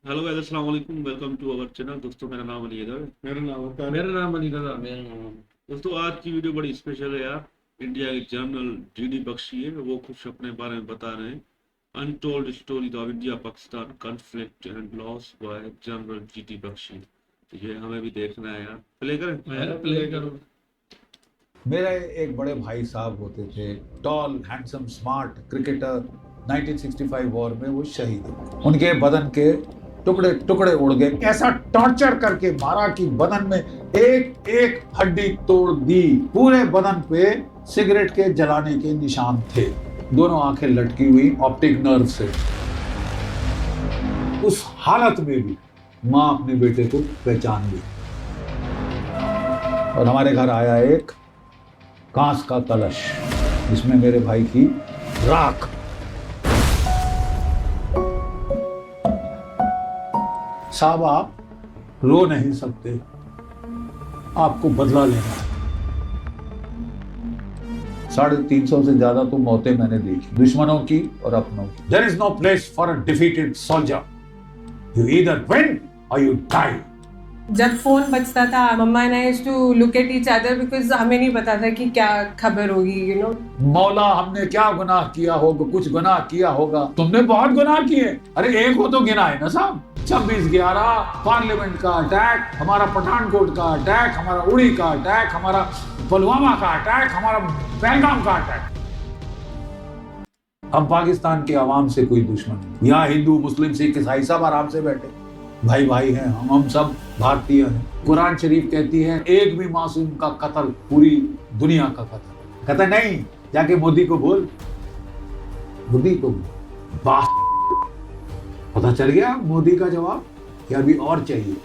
Hello guys, अस्सलाम वालेकुम। Welcome to our channel. दोस्तों, मेरा नाम अली है। मेरा नाम अली रजा। दोस्तों, आज की वीडियो बड़ी स्पेशल है यार। इंडिया के जनरल जीडी बख्शी है, वो कुछ अपने बारे में बता रहे हैं। Untold story of India Pakistan conflict and loss by general GD Bakshi. तो ये हमें भी देखना है यार। प्ले करें? प्ले करो। मेरे एक बड़े भाई साहब होते थे, tall handsome smart cricketer. 1965 war में वो शहीद हुए। उनके बदन के टुकड़े टुकड़े उड़ गए। ऐसा टॉर्चर करके मारा कि बदन में एक एक हड्डी तोड़ दी। पूरे बदन पे सिगरेट के जलाने के निशान थे। दोनों आंखें लटकी हुई ऑप्टिक नर्व से। उस हालत में भी माँ अपने बेटे को पहचान ली और हमारे घर आया एक कांच का कलश जिसमें मेरे भाई की राख। साहब, आप रो नहीं सकते, आपको बदला लेना है। 350 से ज्यादा तो मौतें मैंने देखी, दुश्मनों की और अपनों की। There is no place for a defeated soldier. You either win or you die. जब फोन बजता था, mamma and I used to look at each other because हमें नहीं पता था कि क्या खबर होगी, मौला, हमने क्या गुनाह किया होगा? कुछ गुनाह किया होगा। तुमने बहुत गुनाह किए। अरे एक हो तो गिना है ना साहब। 26/11 पार्लियामेंट का अटैक, हमारा पठानकोट का अटैक, हमारा उड़ी का अटैक, हमारा पुलवामा का अटैक, हमारा पहलगाम का अटैक। अब पाकिस्तान के आवाम से कोई दुश्मन नहीं। यहाँ हिंदू मुस्लिम सिख ईसाई सब आराम से बैठे, भाई भाई हैं। हम सब भारतीय हैं। कुरान शरीफ कहती है एक भी मासूम का कत्ल पूरी दुनिया का कत्ल। कहता नहीं, जाके मोदी को बोल, मोदी को बोल। पता चल गया मोदी का जवाब कि अभी और चाहिए।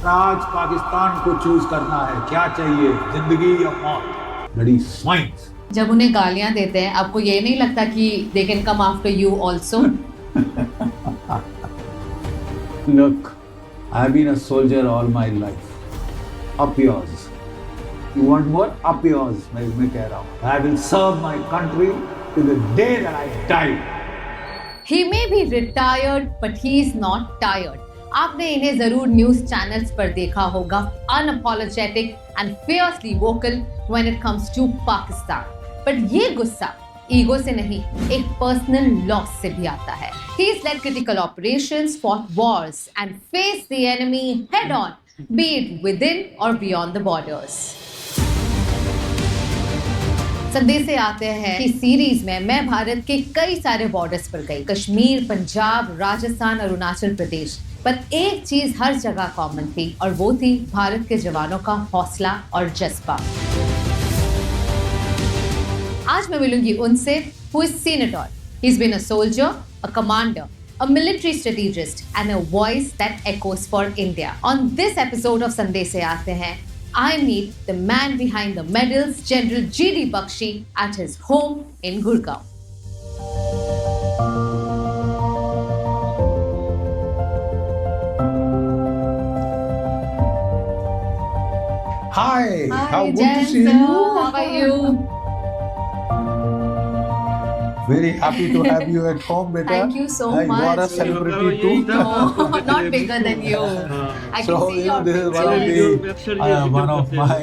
आज पाकिस्तान को चूज करना है, क्या चाहिए, जिंदगी या मौत। लड़ी स्वाइंस। जब उन्हें गालियां देते हैं, आपको ये नहीं लगता कि they can come after you also? Look, I've been a soldier all my life. Up yours. You want more? Up yours. मैं कह रहा हूँ। I will serve my country till the day that I die. He may be retired, but he is not tired. आपने इन्हें जरूर news channels पर देखा होगा, unapologetic and fiercely vocal when it comes to Pakistan. But ये गुस्सा ego से नहीं, एक पर्सनल लॉस से भी आता है। He has led critical operations, fought wars and faced the enemy head on, be it within or beyond the borders. संदेश से आते हैं कि सीरीज में मैं भारत के कई सारे बॉर्डर्स पर गई, कश्मीर, पंजाब, राजस्थान, अरुणाचल प्रदेश। पर एक चीज हर जगह कॉमन थी और वो थी भारत के जवानों का हौसला और जज्बा। आज मैं मिलूंगी उनसे who has seen it all. He's been a soldier, a commander, a military strategist and a voice that echoes for India. On this episode of Sandesh Se Aate Hain, I meet the man behind the medals, General G.D. Bakshi, at his home in Gurgaon. Hi, how good to Jen, see sir. you. How are you? Very happy to have you at home, beta. Thank you so You are a much. celebrity too. No, not bigger than you. I can So see you know, your this is pictures. one of my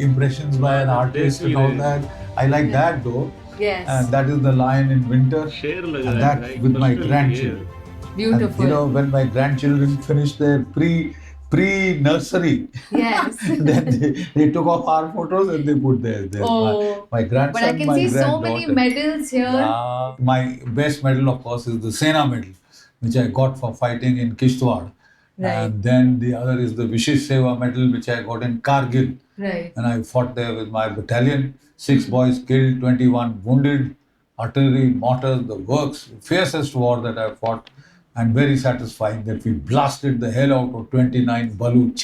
impressions by an artist and all that. I like that though. Yes. And that is the lion in winter. शेर लग And रहा है that भाई, with my personal grandchildren. Beautiful. And, you know, when my grandchildren finished their pre-nursery, Yes. then they took off our photos and they put there. Oh. My grandson, But I can my see so many granddaughter. medals here. My best medal, of course, is the Sena medal, which I got for fighting in Kishtwar. Right. And then the other is the Vishesh Seva medal, which I got in Kargil. Right. And I fought there with my battalion. 6 boys killed, 21 wounded, artillery, mortars, the works. Fiercest war that I fought. And very satisfying that we blasted the hell out of 29 Baluch.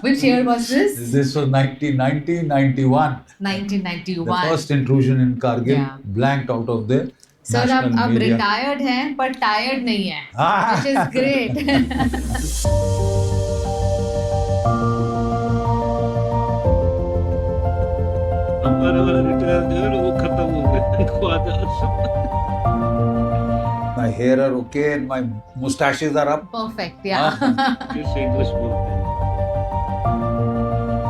Which year was this? This was 1991. 1991. The first intrusion in Kargil, Yeah. blanked out of the Sir, national अब media. retired हैं पर tired नहीं है, Ah. which is great. हमारे वाला retire जो है ना, वो खत्म हो गया। Khwaja My hair are okay and my mustaches are up. Perfect, yeah. ये इंग्लिश बोलते हैं।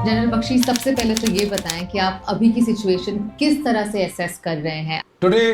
जनरल बख्शी, सबसे पहले तो ये बताएं कि आप अभी की सिचुएशन किस तरह से असेस कर रहे हैं? Today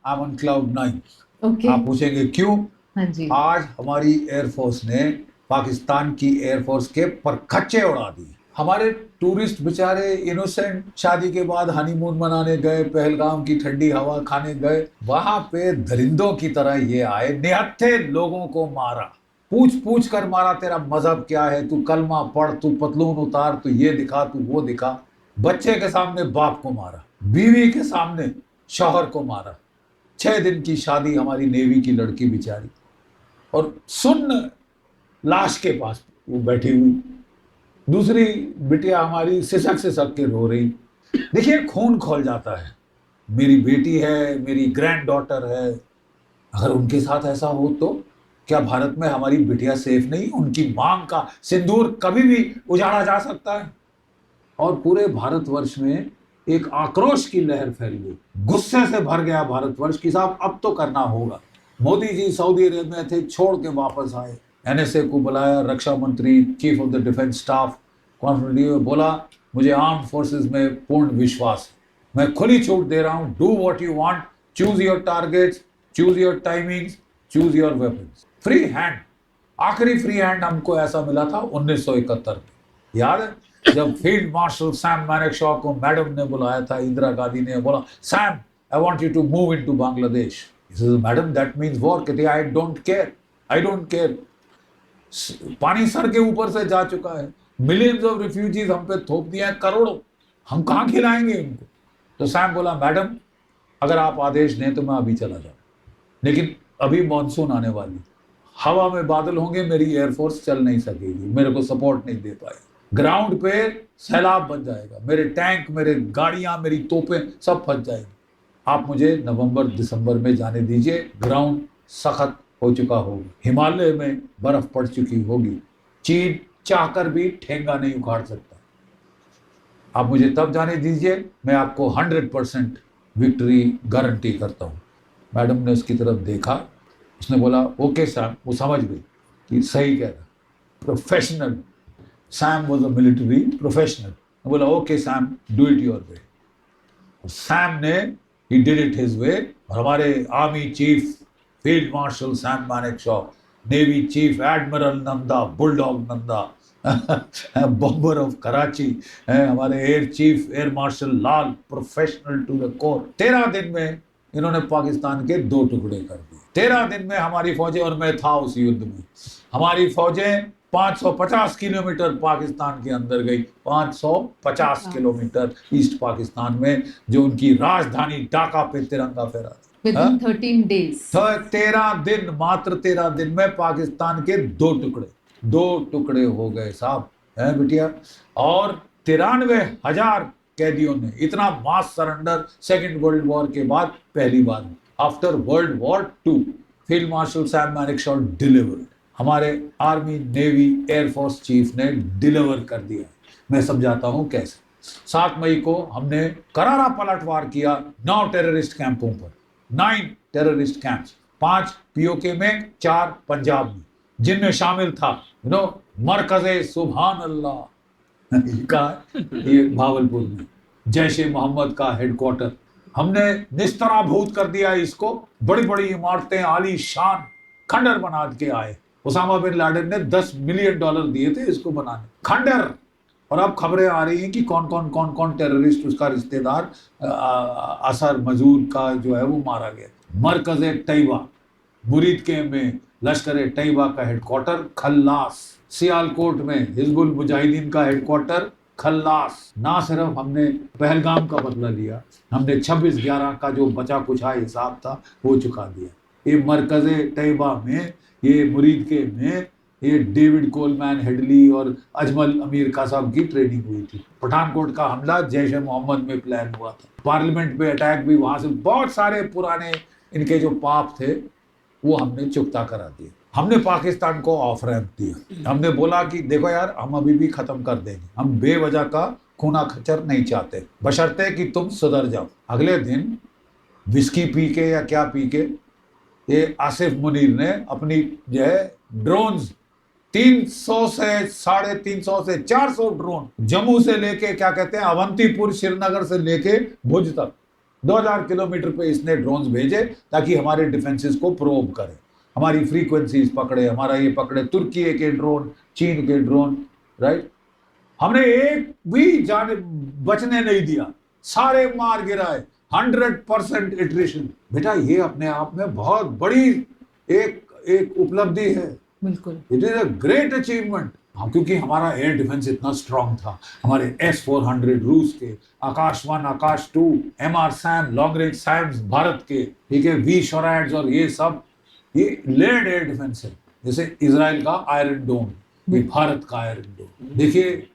I'm on cloud 9. Okay, आप पूछेंगे क्यों? हाँ जी, आज हमारी एयरफोर्स ने पाकिस्तान की एयरफोर्स के परखच्चे उड़ा दिए। हमारे टूरिस्ट बेचारे इनोसेंट शादी के बाद हनीमून मनाने गए, पहलगाम की ठंडी हवा खाने गए, वहां पे दरिंदों की तरह ये आए, निहत्थे लोगों को मारा, पूछ पूछ कर मारा, तेरा मजहब क्या है, तू कलमा पढ़, तू पतलून उतार, तू ये दिखा, तू वो दिखा। बच्चे के सामने बाप को मारा, बीवी के सामने शौहर को मारा। 6 दिन की शादी हमारी नेवी की लड़की बेचारी, और सुन्न लाश के पास वो बैठी हुई, दूसरी बिटिया हमारी सिसक के रो रही। देखिए, खून खौल जाता है। मेरी बेटी है, मेरी ग्रैंड डॉटर है, अगर उनके साथ ऐसा हो तो क्या भारत में हमारी बिटिया सेफ नहीं? उनकी मांग का सिंदूर कभी भी उजाड़ा जा सकता है। और पूरे भारतवर्ष में एक आक्रोश की लहर फैल गई, गुस्से से भर गया भारतवर्ष कि साहब अब तो करना होगा। मोदी जी सऊदी अरब में थे, छोड़ के वापस आए, एनएसए को बुलाया, रक्षा मंत्री, chief of the defence staff conference में बोला, मुझे आर्म फोर्सेस में पूर्ण विश्वास है, मैं खुली छूट दे रहा हूं, do what you want, choose your targets, choose your timings, choose your weapons. Free hand, आखिरी फ्री हैंड हमको ऐसा मिला था 1971 में। याद है जब फील्ड मार्शल सैम मानेकशॉ को मैडम ने बुलाया था, इंदिरा गांधी ने बोला, Sam I want you to move into Bangladesh. Madam that means war. कहती I don't care, I don't care. पानी सर के ऊपर से जा चुका है, मिलियंस ऑफ रिफ्यूजीज हम पे थोप दिए हैं, करोड़ों, हम कहाँ खिलाएंगे इनको? तो सैम बोला, मैडम अगर आप आदेश दें तो मैं अभी चला जाऊँ, लेकिन अभी मानसून आने वाली, हवा में बादल होंगे, मेरी एयरफोर्स चल नहीं सकेगी, मेरे को सपोर्ट नहीं दे पाएगी, ग्राउंड पे सैलाब बन जाएगा, मेरे टैंक, मेरे गाड़ियां, मेरी तोपें सब फंस जाएंगी, आप मुझे नवंबर दिसंबर में जाने दीजिए, ग्राउंड सख्त हो चुका होगा, हिमालय में बर्फ पड़ चुकी होगी, चीन चाहकर भी ठेंगा नहीं उखाड़ सकता, आप मुझे तब जाने दीजिए, मैं आपको 100% विक्ट्री गारंटी करता हूँ। मैडम ने उसकी तरफ देखा, उसने बोला ओके सैम, वो समझ गई कि सही कह रहा, professional, Sam was a military professional, बोला okay Sam, do it your way. Sam ने ही डिड इट हिज वे, और हमारे army chief field marshal Sam Manekshaw, navy chief admiral Nanda, bulldog Nanda, bomber of Karachi, हमारे air chief air marshal Lal, professional to the core. 13 दिन में इन्होंने पाकिस्तान के 2 टुकड़े कर दिए। 13 दिन में हमारी फौजें, और मैं था उस युद्ध में, हमारी फौजें 550 किलोमीटर पाकिस्तान के अंदर गई, 550 किलोमीटर ईस्ट पाकिस्तान में, जो उनकी राजधानी ढाका पे तिरंगा फहरा। Within 13 days. 13 दिन, मात्र 13 दिन में पाकिस्तान के 2 टुकड़े हो गए साहब, है बिटिया। और 93,000 कैदियों ने, इतना mass surrender second world war के बाद पहली बार, after world war 2, field marshal Sam Manekshaw delivered, हमारे आर्मी, नेवी, एयरफोर्स चीफ ने डिलीवर कर दिया। मैं समझाता हूं कैसे। 7 मई को हमने करारा पलटवार किया 9 टेररिस्ट कैंपों पर, 9 टेररिस्ट कैंप्स, 5 पीओके में, 4 पंजाब में, जिनमें शामिल था मरकज़े सुभान अल्लाह का, ये भावलपुर में जैश ए मोहम्मद का हेडक्वार्टर। हमने निस्तराभूत कर दिया इसको, बड़ी बड़ी इमारतें आली शान खंडर बना के आए। उसामा बिन लादेन ने $10 मिलियन दिए थे इसको बनाने, खंडर। और अब खबरें आ रही हैं कि कौन कौन टेररिस्ट, उसका रिश्तेदार असर मजूर का जो है वो मारा गया। मरकज़े तैयबा, मुरीद के में लश्कर तैयबा का हेडक्वार्टर खल्लास, सियालकोट में हिजबुल मुजाहिदीन का हेडक्वार्टर खल्लास। ना सिर्फ हमने पहलगाम का बदला लिया, हमने 26/11 का जो बचा कुछा हिसाब था वो चुका दिया। ये मरकज़े तैयबा में, ये मुरीद के में, ये डेविड कोलमैन हेडली और अजमल अमीर का साहब की ट्रेनिंग हुई थी। पठानकोट का हमला जैश ए मोहम्मद में प्लान हुआ था, पार्लियामेंट पे अटैक भी, वहां से बहुत सारे पुराने इनके जो पाप थे वो हमने चुकता करा दिए। हमने पाकिस्तान को ऑफ रैंप दिया, हमने बोला कि देखो यार, हम अभी भी खत्म कर देंगे, हम बेवजह का खूना खच्चर नहीं चाहते, बशर्ते कि तुम सुधर जाओ। अगले दिन विस्की पी के या क्या पी के ये आसिफ मुनीर ने अपनी जो है ड्रोन्स 300 से 350 से 400 ड्रोन जम्मू से लेके क्या कहते हैं अवंतीपुर श्रीनगर से लेके भुज तक 2000 किलोमीटर पे इसने ड्रोन्स भेजे ताकि हमारे डिफेंसेस को प्रोब करे, हमारी फ्रीक्वेंसीज पकड़े, हमारा ये पकड़े, तुर्की के ड्रोन, चीन के ड्रोन, राइट। हमने एक भी जाने बचने नहीं दिया, सारे मार गिराए, 100% इटरेशन। बेटा ये अपने आप में बहुत बड़ी एक उपलब्धि है, बिल्कुल it is a great achievement. क्योंकि हमारा एयर डिफेंस इतना स्ट्रांग था, हमारे S-400 रूस के, Akash 1, Akash 2, MR SAM long range SAMs Bharat के, ठीक है, V शोरैड्स और ये सब, ये लेड एयर डिफेंस है। जैसे इजराइल का आयरन डोम, ये भारत का आयरन डोम। देखिए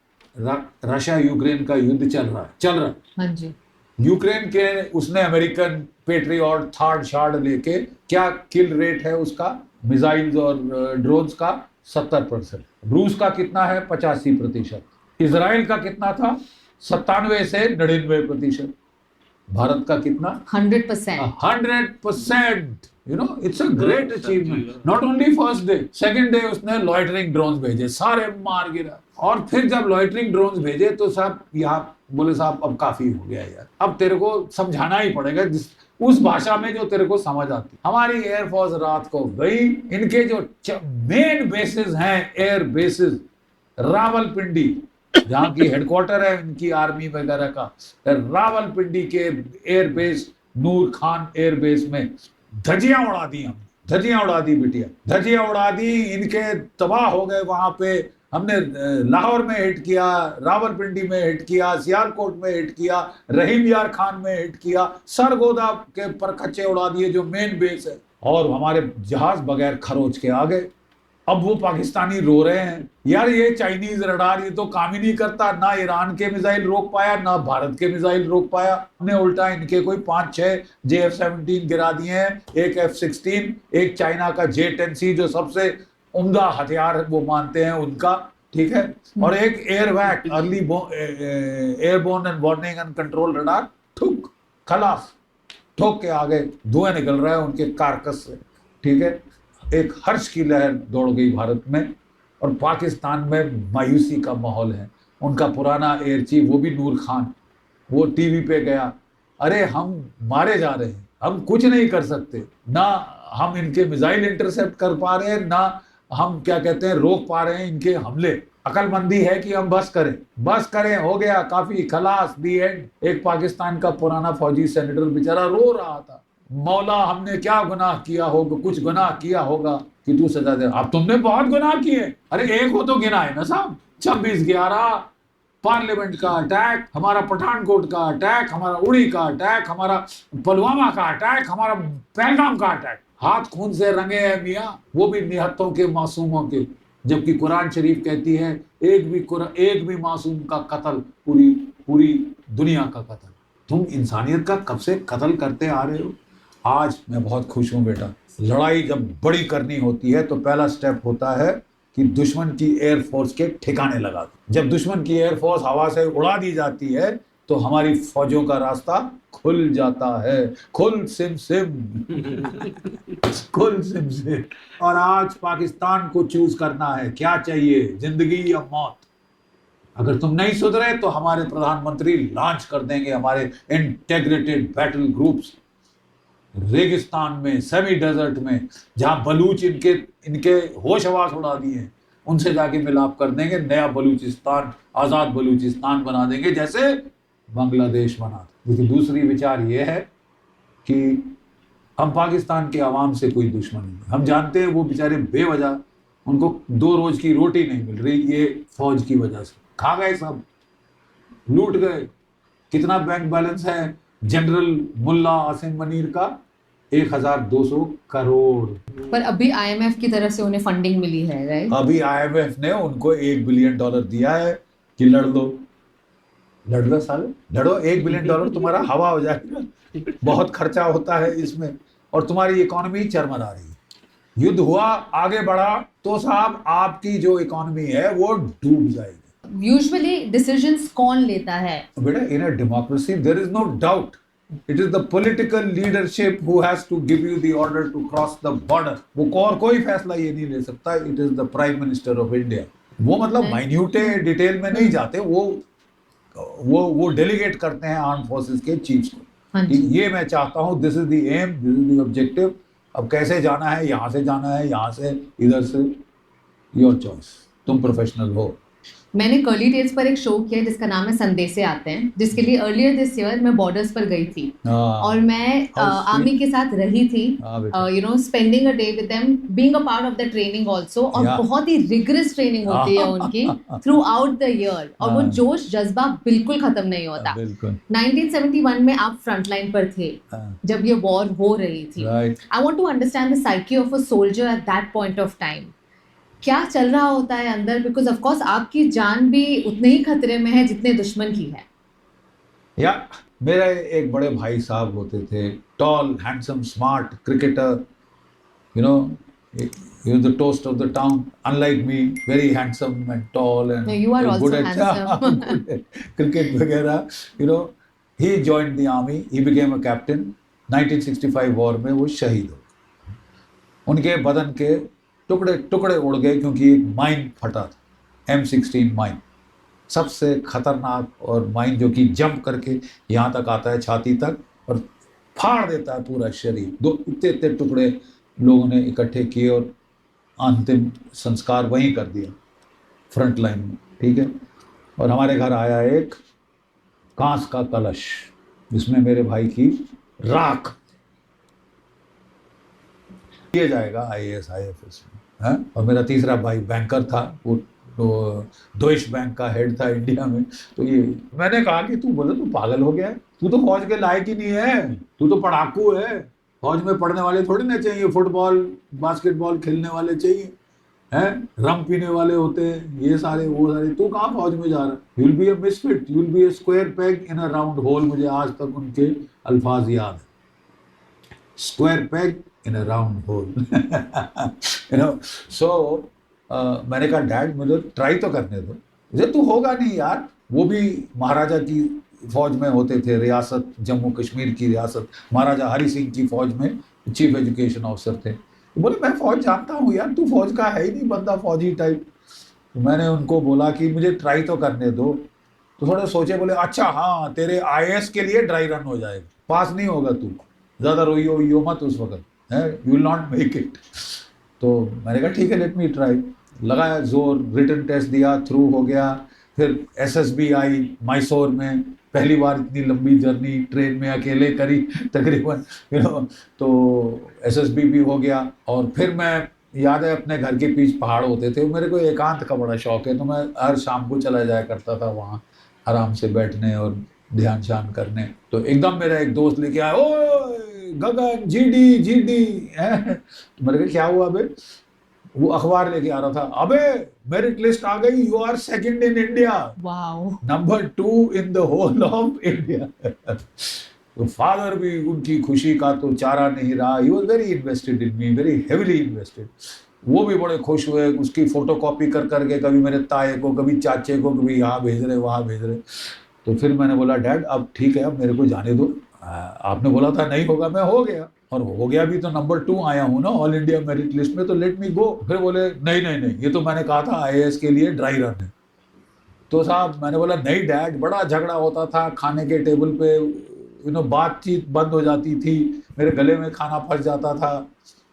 रशिया यूक्रेन का युद्ध चल रहा है। हाँ जी। यूक्रेन के उसने अमेरिकन पेट्रियट थर्ड शार्ड लेके, क्या किल रेट है उसका मिसाइल्स और ड्रोन्स का 70%। रूस का कितना है 85%। इजराइल का कितना था 97 से 99%। भारत का कितना 100%। 100%। You know it's a great achievement. Not only first day, second day उसने लॉइटरिंग ड्रोन्स भेजे, सारे मार गिरा। और फिर जब लॉइटरिंग ड्रोन्स भेजे तो साहब यहाँ बोले साहब अब काफी हो गया यार, अब तेरे को समझाना ही पड़ेगा उस भाषा में जो तेरे को समझ आती। हमारी एयरफोर्स रात को गई, इनके जो मेन बेसिस हैं एयर बेसिस, रावलपिंडी जहाँ की हेडक्वार्टर है इनकी आर्मी वगैरह का, रावलपिंडी के एयर बेस नूर खान एयर बेस में धज्जियां उड़ा दी, हम धज्जियां उड़ा दी बिटिया, धज्जियां उड़ा दी, इनके तबाह हो गए। वहां पे हमने लाहौर में हिट किया, रावलपिंडी में हिट किया, सियालकोट में हिट किया, रहीम यार खान में हिट किया, सरगोदा के परखच्चे उड़ा दिए जो मेन बेस है, और हमारे जहाज बगैर खरोच के आ गए। अब वो पाकिस्तानी रो रहे हैं यार ये चाइनीज रडार ये तो काम ही नहीं करता, ना ईरान के मिसाइल रोक पाया ना भारत के मिसाइल रोक पाया। हमने उल्टा इनके कोई 5-6 JF-17 गिरा दिए हैं, एक F-16, एक चाइना का J-10C जो सबसे उम्दा हथियार वो मानते हैं उनका, ठीक है, और एक एयरवैक early airborne and warning and control radar, ठुक खलास, ठोक के आगे धुआं निकल रहा है उनके कारकस से, ठीक है। एक हर्ष की लहर दौड़ गई भारत में, और पाकिस्तान में मायूसी का माहौल है। उनका पुराना एयर चीफ वो भी नूर खान, वो टीवी पे गया, अरे हम मारे जा रहे हैं, हम कुछ नहीं कर सकते, ना हम इनके मिसाइल इंटरसेप्ट कर पा रहे हैं, ना हम क्या कहते हैं रोक पा रहे हैं इनके हमले। अकलमंदी है कि हम बस करें, हो गया काफी, खलास, दी एंड। एक पाकिस्तान का पुराना फौजी सेनेटर बेचारा रो रहा था, मौला हमने क्या गुनाह किया होगा, कुछ गुनाह किया होगा कि तू सजा दे। अब तुमने बहुत गुनाह किए, अरे एक हो तो गिना है ना साहब, 26/11 पार्लियामेंट का अटैक, हमारा पठानकोट का अटैक, हमारा उड़ी का अटैक, हमारा पुलवामा का अटैक, हमारा पहलगाम का अटैक, हाथ खून से रंगे हैं मियाँ, वो भी निहत्तों के मासूमों के। जबकि कुरान शरीफ कहती है एक भी मासूम का कत्ल पूरी दुनिया का कत्ल। तुम इंसानियत का कब से कत्ल करते आ रहे हो। आज मैं बहुत खुश हूं बेटा, लड़ाई जब बड़ी करनी होती है तो पहला स्टेप होता है कि दुश्मन की एयरफोर्स के ठिकाने लगा दो। जब दुश्मन की एयरफोर्स हवा से उड़ा दी जाती है तो हमारी फौजों का रास्ता खुल जाता है, खुल सिम खुल सिम। और आज पाकिस्तान को चूज करना है, क्या चाहिए, जिंदगी या मौत। अगर तुम नहीं सुधरे तो हमारे प्रधानमंत्री लॉन्च कर देंगे हमारे इंटेग्रेटेड बैटल ग्रुप्स रेगिस्तान में, सेमी डेजर्ट में, जहां बलूच इनके होश हवास उड़ा दिए, उनसे जाके मिलाप कर देंगे, नया बलूचिस्तान, आजाद बलूचिस्तान बना देंगे जैसे बांग्लादेश बना। लेकिन दूसरी विचार यह है कि हम पाकिस्तान के अवाम से कोई दुश्मन नहीं, हम जानते हैं वो बेचारे बेवजह उनको 2 रोज की रोटी नहीं मिल रही, ये फौज की वजह से खा गए, सब लूट गए। कितना बैंक बैलेंस है जनरल मुल्ला आसिम मनीर का, 1200 करोड़। पर अभी IMF की तरफ से उन्हें फंडिंग मिली है, राइट? अभी IMF ने उनको $1 बिलियन दिया है कि लड़ लो साले, लड़ो। $1 बिलियन तुम्हारा हवा हो जाएगा, बहुत खर्चा होता है इसमें, और तुम्हारी इकोनॉमी चरमरा रही है। युद्ध हुआ, आगे बढ़ा तो साहब आपकी जो इकोनॉमी है वो डूब जाएगी। यूजुअली डिसीजंस कौन लेता है? बेटा in a democracy there is no doubt It is the political leadership who has to give you the order to cross the border. वो और कोई फैसला ये नहीं ले सकता. It is the Prime Minister of India. वो मतलब माइन्यूट डिटेल में नहीं जाते, वो डेलीगेट करते हैं आर्म फोर्सेस के चीफ्स को. हाँ कि जी. ये मैं चाहता हूँ, this is the aim, this is the objective. अब कैसे जाना है, यहाँ से जाना है, यहाँ से, इधर से, योर चॉइस. तुम प्रोफेशनल हो. मैंने कर्ली टेल्स पर एक शो किया जिसका नाम है संदेशे आते हैं, जिसके लिए अर्लियर दिस ईयर मैं बॉर्डर्स पर गई थी और मैं आर्मी के साथ रही थी, you know, spending a day with them, being a part of the training also. और Yeah. बहुत ही रिगरस ट्रेनिंग होती है उनकी थ्रू आउट द ईयर, और वो जोश जज्बा बिल्कुल खत्म नहीं होता. बिल्कुल. 1971 में आप फ्रंट लाइन पर थे जब ये वॉर हो रही थी. Right. I want to understand the psyche of a soldier at that point of time. क्या चल रहा होता है अंदर, बिकॉज ऑफ कोर्स आपकी जान भी उतने ही खतरे में है जितने दुश्मन की है. या मेरे एक बड़े भाई साहब होते थे, tall, handsome, smart cricketer, you know, he was the toast of the town, unlike me, very handsome and tall and No, you are also good at handsome. good at cricket वगैरह. You know, he joined the army, he became a captain. 1965 war में वो शहीद हो गए. उनके बदन के टुकड़े टुकड़े उड़ गए क्योंकि एक माइन फटा था, M16 माइन, सबसे खतरनाक और माइन जो कि जंप करके यहाँ तक आता है, छाती तक, और फाड़ देता है पूरा शरीर. इतने इतने टुकड़े लोगों ने इकट्ठे किए और अंतिम संस्कार वहीं कर दिया, फ्रंट लाइन में. ठीक है. और हमारे घर आया एक कांच का कलश जिसमें मेरे भाई की राख किया जाएगा IAS IFS में. और मेरा तीसरा भाई बैंकर था, वो डोइश बैंक का हेड था इंडिया में. तो ये मैंने कहा कि तू बोले तू पागल हो गया है, तू तो फौज के लायक ही नहीं है, तू तो पढ़ाकू है. फौज में पढ़ने वाले थोड़ी ना चाहिए, फुटबॉल बास्केटबॉल खेलने वाले चाहिए, हैं, रम पीने वाले होते हैं, ये सारे वो सारे. तू कहाँ फौज में जा रहा है? You will be a misfit, you will be a square peg in a round hole. मुझे आज तक उनके अल्फाज याद है, square peg in a round hole. You know. So मैंने कहा डैड मुझे ट्राई तो करने दो. मुझे तू होगा नहीं यार. वो भी महाराजा की फौज में होते थे, रियासत जम्मू कश्मीर की रियासत, महाराजा हरि सिंह की फौज में चीफ एजुकेशन ऑफिसर थे. तो बोले मैं फौज जानता हूँ यार, तू फौज का है ही नहीं बंदा, फौजी टाइप. तो मैंने उनको बोला कि मुझे ट्राई तो करने दो. तो थोड़ा सोचे, बोले अच्छा हाँ तेरे IAS के लिए ड्राई रन हो जाएगा, पास नहीं होगा तू, ज़्यादा रोइयो मत उस वक्त, है, you will not make it. तो मैंने कहा ठीक है, लेट मी ट्राई. लगाया जोर, रिटन टेस्ट दिया, थ्रू हो गया. फिर SSB आई मैसूर में, पहली बार इतनी लंबी जर्नी ट्रेन में अकेले करी तकरीबन, यू नो. तो SSB भी हो गया. और फिर मैं, याद है अपने घर के पीछे पहाड़ होते थे, मेरे को एकांत का बड़ा शौक है, तो मैं हर शाम को चला जाया करता था वहाँ आराम से बैठने और ध्यान शान करने. तो एकदम मेरा एक दोस्त लेके आया, ओ गगन GD है. तो मैंने कहा क्या हुआ बे? वो अखबार लेके आ रहा था, अबे मेरिट लिस्ट आ गई, you are second in India, wow, number 2 in the whole of India. तो फादर भी, उनकी खुशी का तो चारा नहीं रहा. He was very invested in me, very heavily invested. वो भी बड़े खुश हुए, उसकी फोटोकॉपी कर करके कभी मेरे ताए को, कभी चाचे को, कभी यहाँ भेज रहे वहाँ भेज रहे. तो फिर मैंने बोला डैड अब ठीक है, अब मेरे को जाने दो, आपने बोला था नहीं होगा, मैं हो गया, और हो गया भी तो नंबर 2 आया हूँ ना ऑल इंडिया मेरिट लिस्ट में, तो लेट मी गो. फिर बोले नहीं, ये तो मैंने कहा था IAS के लिए ड्राई रन है. तो साहब मैंने बोला नहीं डैड, बड़ा झगड़ा होता था खाने के टेबल पे, यू नो, बातचीत बंद हो जाती थी, मेरे गले में खाना फंस जाता था,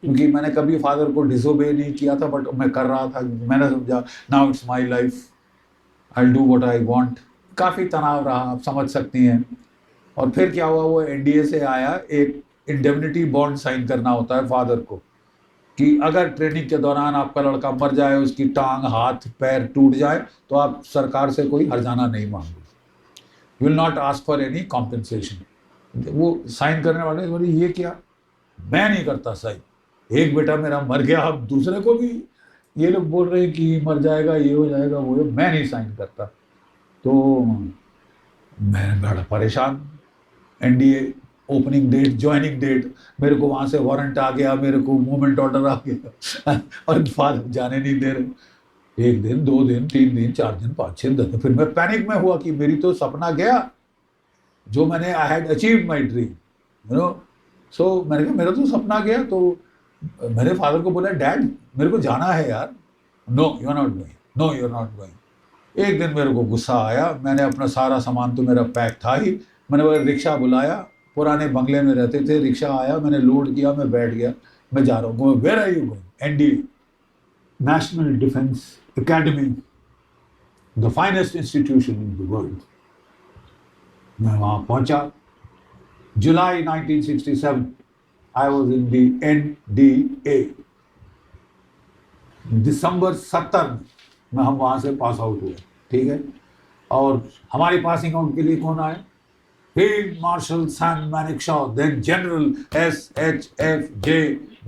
क्योंकि मैंने कभी फादर को डिसोबे नहीं किया था, बट मैं कर रहा था. मैंने समझा now it's my life, I will do what I want. काफ़ी तनाव रहा, आप समझ सकती हैं. और फिर क्या हुआ, वो NDA से आया, एक इंडेमनिटी बॉन्ड साइन करना होता है फादर को, कि अगर ट्रेनिंग के दौरान आपका लड़का मर जाए, उसकी टांग हाथ पैर टूट जाए, तो आप सरकार से कोई हर्जाना नहीं मांगोगे, you will not ask for any compensation. वो साइन करने वाले बोले ये क्या, मैं नहीं करता साइन, एक बेटा मेरा मर गया, अब दूसरे को भी ये लोग बोल रहे हैं कि मर जाएगा, ये हो जाएगा, वो, मैं नहीं साइन करता. तो मैं बड़ा परेशान. NDA opening date, joining date, मेरे को वहाँ से वारंट आ गया, मेरे को मूवमेंट ऑर्डर आ गया, और फादर जाने नहीं दे रहे. 1 दिन 2 दिन 3 दिन 4 दिन 5 6 दिन. फिर मैं पैनिक में हुआ कि मेरी तो सपना गया, जो मैंने I had achieve my dream, you know. So मैंने कहा मेरा तो सपना गया। तो मेरे फादर को बोला, डैड मेरे को जाना है यार। No you are not going, no you are not going. एक दिन मेरे को गुस्सा आया, मैंने अपना सारा सामान तो मेरा पैक था ही, मैंने बोला रिक्शा बुलाया, पुराने बंगले में रहते थे, रिक्शा आया, मैंने लोड किया, मैं बैठ गया, मैं जा रहा हूँ। Where are you going? NDA, national defence academy, the finest institution in the world. मैं वहाँ पहुँचा, जुलाई 1967 I was in the NDA। दिसंबर 70 में हम वहाँ से पास आउट हुए, ठीक है। और हमारी पासिंग आउट के लिए कौन आए? Field marshal Sam Manekshaw, then general SHFJ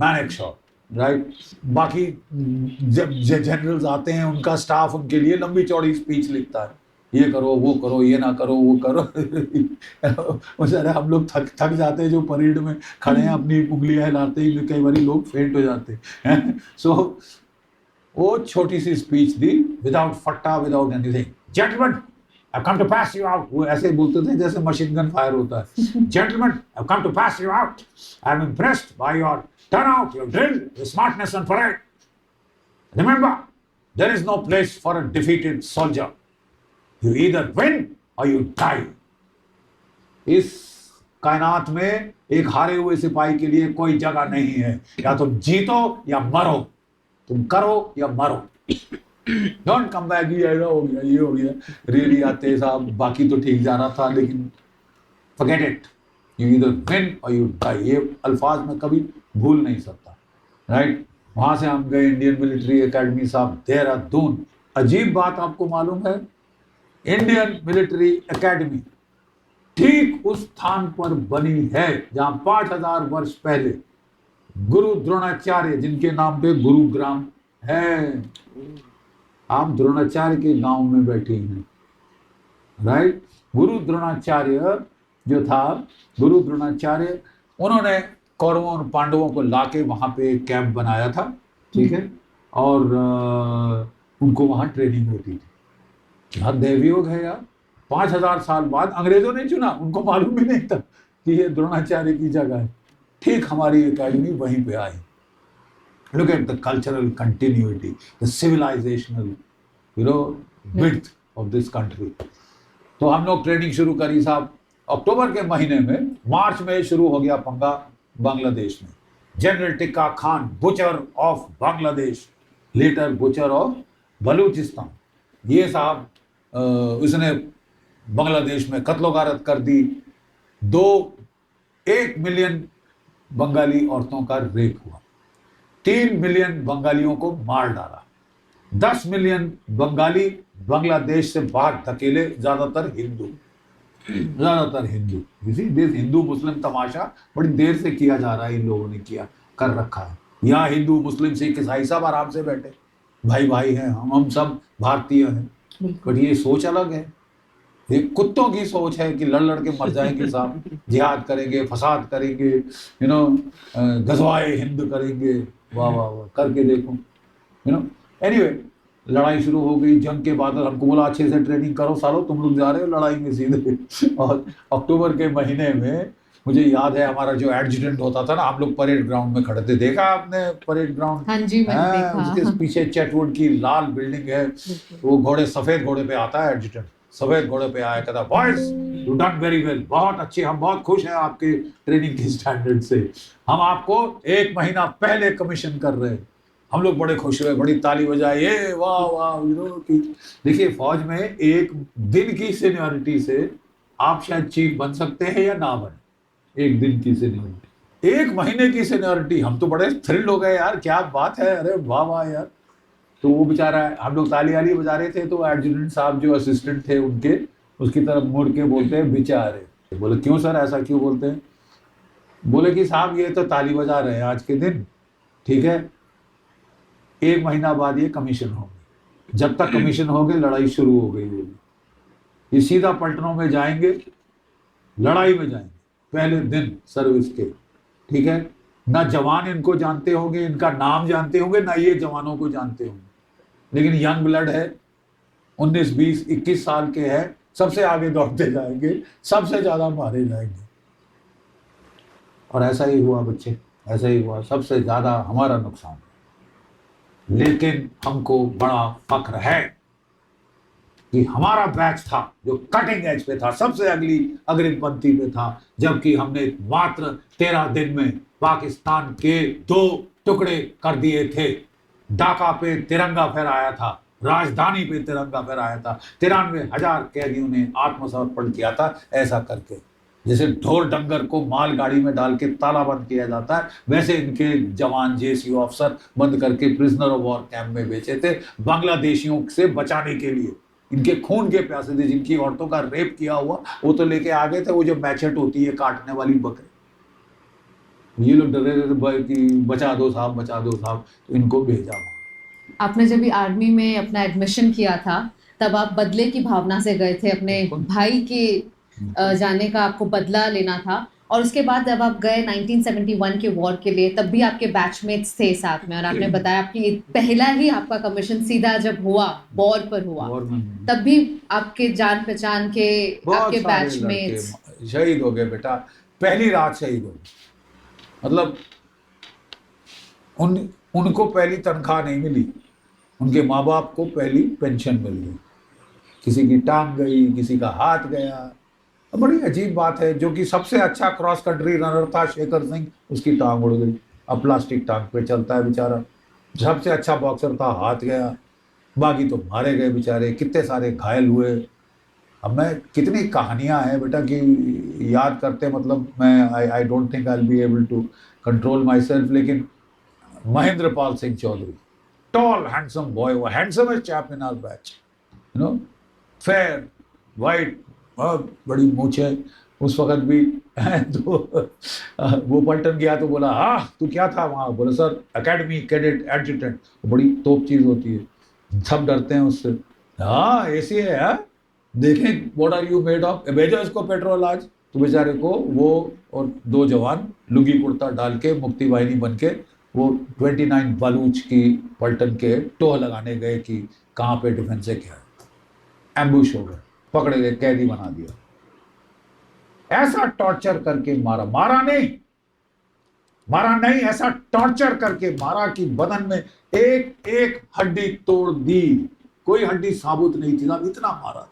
Manekshaw, right. बाकी जब जनरल्स आते हैं उनका स्टाफ उनके लिए लंबी चौड़ी स्पीच लिखता है, ये करो वो करो, ये ना करो वो करो। बेचारे हम लोग थक जाते हैं जो परेड में खड़े हैं, अपनी उंगलियां हिलाते ही कई बार लोग फेंट हो जाते हैं। सो वो छोटी सी स्पीच दी, विदाउट फट्टा, without anything. Gentleman I come to pass you out. वो ऐसे बोलते थे जैसे मशीन गन फायर होता है। Gentleman I come to pass you out, I am impressed by your turn out, your drill, your smartness on parade. Remember there is no place for a defeated soldier, You either win or you die। इस कायनात में एक हारे हुए सिपाही के लिए कोई जगह नहीं है, या तुम जीतो या मरो, तुम करो या मरो। डोंट कम बैक, ये हो गया, ये हो गया, रेली आते साहब, बाकी तो ठीक जा रहा था, लेकिन forget it, you either win or you die। ये अल्फाज मैं कभी भूल नहीं सकता, राइट। वहां से हम गए इंडियन मिलिट्री एकेडमी साहब, देहरादून। अजीब बात आपको मालूम है, इंडियन मिलिट्री एकेडमी ठीक उस स्थान पर बनी है जहां 5000 वर्ष पहले गुरु द्रोणाचार्य, जिनके नाम पे गुरुग्राम है, आप द्रोणाचार्य के गांव में बैठे हैं, राइट। गुरु द्रोणाचार्य जो था, गुरु द्रोणाचार्य, उन्होंने कौरवों और पांडवों को लाके वहां पे एक कैंप बनाया था, ठीक है। और उनको वहां ट्रेनिंग होती थी। क्या दैवयोग है यार, 5000 साल बाद अंग्रेजों ने चुना, उनको मालूम भी नहीं था कि ये द्रोणाचार्य की जगह है। ठीक हमारी एकेडमी वहीं पे आई। Look at the cultural continuity, the civilisational width of this country. तो हम लोग ट्रेनिंग शुरू करी साहब अक्टूबर के महीने में। मार्च में शुरू हो गया पंगा बांग्लादेश में। General Tikka Khan, butcher of Bangladesh, later butcher of Balochistan, ये साहब उसने बांग्लादेश में कत्लो गारत कर दी। 1 मिलियन बंगाली औरतों का रेप हुआ, 3 मिलियन बंगालियों को मार डाला, 10 मिलियन बंगाली बांग्लादेश से बाहर धकेले, ज्यादातर हिंदू। इसी देश हिंदू मुस्लिम तमाशा बड़ी देर से किया जा रहा है, इन लोगों ने किया कर रखा है। यहाँ हिंदू मुस्लिम सिख ईसाई सब आराम से बैठे, भाई भाई हैं, हम सब भारतीय हैं। बट ये सोच अलग है, ये कुत्तों की सोच है कि लड़ लड़ के मर जाएंगे साहब, जिहाद करेंगे, फसाद करेंगे, यू नो, गजवाए हिंद करेंगे, वाह वाह वाह करके देखो, यू नो। एनीवे लड़ाई शुरू हो गई, जंग के बादल। हमको बोला अच्छे से ट्रेनिंग करो सालो, तुम लोग जा रहे हो लड़ाई में सीधे। और अक्टूबर के महीने में मुझे याद है हमारा जो एडजुटेंट होता था ना, हम लोग परेड ग्राउंड में खड़े थे, देखा आपने परेड ग्राउंड? हाँ जी, मैंने देखा। उसके पीछे चेटवुड की लाल बिल्डिंग है, वो घोड़े, सफेद घोड़े पे आता है एडजुटेंट, सफेद घोड़े पे आया, कहता boys you done very well, बहुत अच्छे, हम बहुत खुश हैं आपके ट्रेनिंग के स्टैंडर्ड से, हम आपको 1 महीना पहले कमीशन कर रहे हैं। हम लोग बड़े खुश हुए, बड़ी ताली बजाई, ये वाह वाह, यू नो। कि देखिए फौज में 1 दिन की सीनियरिटी से आप शायद चीफ बन सकते हैं या ना बने, 1 दिन की सीनियरिटी, 1 महीने की सीनियरिटी। हम तो बड़े थ्रिल्ड हो गए यार, क्या बात है, अरे वाह वाह यार। तो वो बेचारा, हम लोग ताली वाली बजा रहे थे, तो एडजुटेंट साहब जो असिस्टेंट थे उनके, उसकी तरफ मुड़ के बोलते हैं बेचारे। बोले क्यों सर, ऐसा क्यों बोलते हैं? बोले कि साहब ये तो ताली बजा रहे हैं आज के दिन, ठीक है, 1 महीना बाद ये कमीशन होगी, जब तक कमीशन हो गए लड़ाई शुरू हो गई होगी। ये सीधा पलटनों में जाएंगे, लड़ाई में जाएंगे पहले दिन सर्विस के, ठीक है। ना जवान इनको जानते होंगे, इनका नाम जानते होंगे, ना ये जवानों को जानते होंगे, लेकिन यंग ब्लड है, 19, 20, 21 साल के हैं, सबसे आगे दौड़ते जाएंगे, सबसे ज्यादा मारे जाएंगे। और ऐसा ही हुआ बच्चे, ऐसा ही हुआ, सबसे ज्यादा हमारा नुकसान। लेकिन हमको बड़ा फख्र है कि हमारा बैच था जो कटिंग एज पे था, सबसे अग्रिम पंक्ति पे था, जबकि हमने मात्र 13 दिन में पाकिस्तान के 2 टुकड़े कर दिए थे। ढाका पे तिरंगा फहराया था, राजधानी पे तिरंगा फहराया था, 93,000 कैदियों ने आत्मसमर्पण किया था। ऐसा करके जैसे ढोर डंगर को मालगाड़ी में डाल के ताला बंद किया जाता है, वैसे इनके जवान जेसीओ अफसर बंद करके प्रिजनर ऑफ वॉर कैंप में बेचे थे, बांग्लादेशियों से बचाने के लिए। इनके खून के प्यासे थे, जिनकी औरतों का रेप किया हुआ वो तो लेके आ गए थे, वो जो मैचेट होती है काटने वाली बकरी। ये लोग डर रहे थे कि बचा दो साहब, बचा दो साहब, तो इनको भेजा। आपने जब भी आर्मी में अपना एडमिशन किया था तब आप बदले की भावना से गए थे, अपने भाई के जाने का आपको बदला लेना था। और उसके बाद जब आप गए 1971 के वॉर के लिए, तब भी आपके बैचमेट्स थे साथ में, और आपने बताया आपकी पहला ही आपका कमीशन सीधा जब हुआ वॉर पर हुआ, तब भी आपके जान पहचान के आपके बैचमेट्स शहीद हो गए बेटा, पहली रात शहीद हो गए। मतलब उनको पहली तनख्वाह नहीं मिली, उनके माँ बाप को पहली पेंशन मिल गई, किसी की टांग गई, किसी का हाथ गया। बड़ी अजीब बात है, जो कि सबसे अच्छा क्रॉस कंट्री रनर था शेखर सिंह, उसकी टांग उड़ गई, अब प्लास्टिक टांग पे चलता है बेचारा। सबसे अच्छा बॉक्सर था, हाथ गया, बाकी तो मारे गए बेचारे, कितने सारे घायल हुए। अब मैं कितनी कहानियां हैं बेटा कि याद करते, मतलब मैं I don't think I will be able to control myself. लेकिन Mahendra Pal Singh Chaudhary, tall handsome boy, वो handsomest chap in our batch, you know, fair white, बड़ी मूछें उस वक्त भी। तो वो पलटन गया तो बोला, हाँ तू क्या था वहाँ? बोला सर एकेडमी कैडेट एडजुटेंट। बड़ी तोप चीज होती है, सब डरते हैं उससे। हाँ ऐसी है, हाँ देखें what are you made of, भेजो इसको पेट्रोल आज। तो बेचारे को वो और 2 जवान लुंगी कुर्ता डाल के मुक्ति वाहिनी बन के वो 29 बलूच की पलटन के टोह लगाने गए कि कहाँ पे डिफेंस है, क्या है। एम्बुश हो गए, पकड़े गए, कैदी बना दिया। ऐसा टॉर्चर करके मारा नहीं, ऐसा टॉर्चर करके मारा कि बदन में एक एक हड्डी तोड़ दी, कोई हड्डी साबुत नहीं थी, इतना मारा था।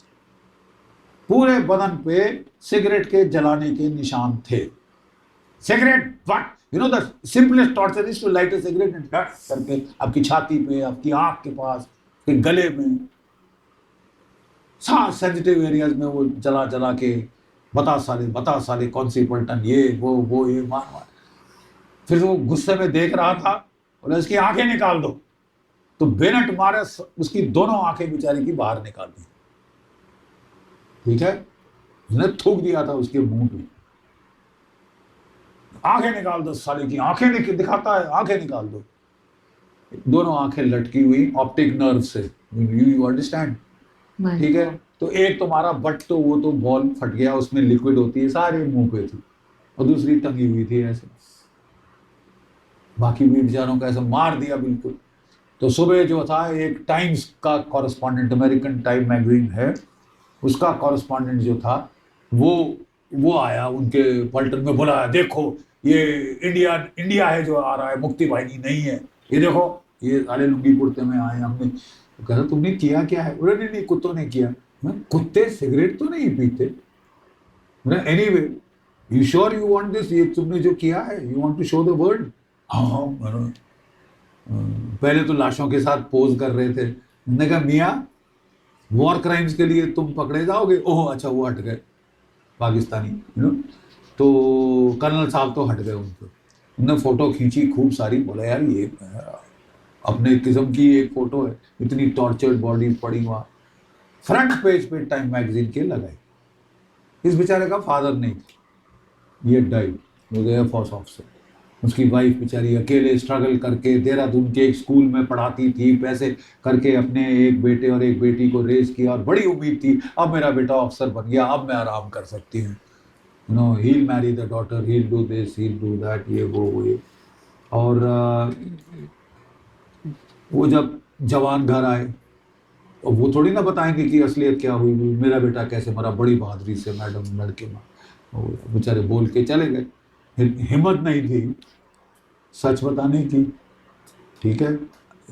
पूरे बदन पे सिगरेट के जलाने के निशान थे। Cigarette, what you know, the simplest torture is to light a cigarette and करके आपकी छाती पे, आपकी आंख के पास, के गले में, सारे सेंसिटिव एरियाज में वो जला के बता साले कौन सी पलटन, ये वो ये मार। फिर वो गुस्से में देख रहा था, बोले इसकी आंखें निकाल दो। तो बेनट मारे उसकी दोनों आंखें बेचारे की बाहर निकाल दी। ठीक है, उसने थूक दिया था उसके मुंह पे, आंखें निकाल दो साले की, आंखें दिखाता है, आंखें निकाल दो। दोनों आंखें लटकी हुई ऑप्टिक नर्व से, यू अंडरस्टैंड? ठीक है, तो एक तुम्हारा बट तो वो तो बॉल फट गया, उसमें लिक्विड होती है, सारे मुंह पे थी, और दूसरी टंगी हुई थी ऐसे। बाकी भी बेचारों को ऐसे मार दिया बिल्कुल। तो सुबह जो था एक टाइम्स का कॉरेस्पॉन्डेंट, अमेरिकन टाइम मैगजीन है, उसका कॉरेस्पॉन्डेंट जो था वो आया उनके पलटन में, बोला देखो ये इंडिया है जो आ रहा है, मुक्ति वाहिनी नहीं है, ये देखो ये सारे लुंगी कुर्ते में आए हमने। तो कहता तुमने किया क्या है? बोले नहीं कुत्तों ने किया। मैं कुत्ते सिगरेट तो नहीं पीते। Anyway you sure you want this, ये तुमने जो किया है you want to show the world? हाँ। पहले तो लाशों के साथ पोज कर रहे थे, मैंने कहा मियाँ वॉर क्राइम्स के लिए तुम पकड़े जाओगे? ओह अच्छा, वो हट गए पाकिस्तानी, यू नो। तो कर्नल साहब तो हट गए, उन्होंने फोटो खींची खूब सारी। बोला यार ये अपने किस्म की एक फोटो है, इतनी टॉर्चर्ड बॉडीज पड़ी वहाँ। फ्रंट पेज पे टाइम मैगजीन के लगाई। इस बेचारे का फादर नहीं था, ये डाइड, वो एयर फोर्स ऑफिसर। उसकी वाइफ बेचारी अकेले स्ट्रगल करके देहरादून के एक स्कूल में पढ़ाती थी, पैसे करके अपने एक बेटे और एक बेटी को रेज किया, और बड़ी उम्मीद थी अब मेरा बेटा ऑफिसर बन गया, अब मैं आराम कर सकती हूँ, you know, he will marry the daughter, he will do this, he will do that, ये वो ये। और वो जब जवान घर आए और वो थोड़ी ना बताएंगे कि असलियत क्या हुई, मेरा बेटा कैसे मरा, बड़ी बहादुरी से मैडम लड़के मार, बेचारे बोल के चले गए, हिम्मत नहीं थी सच बताने की। ठीक है,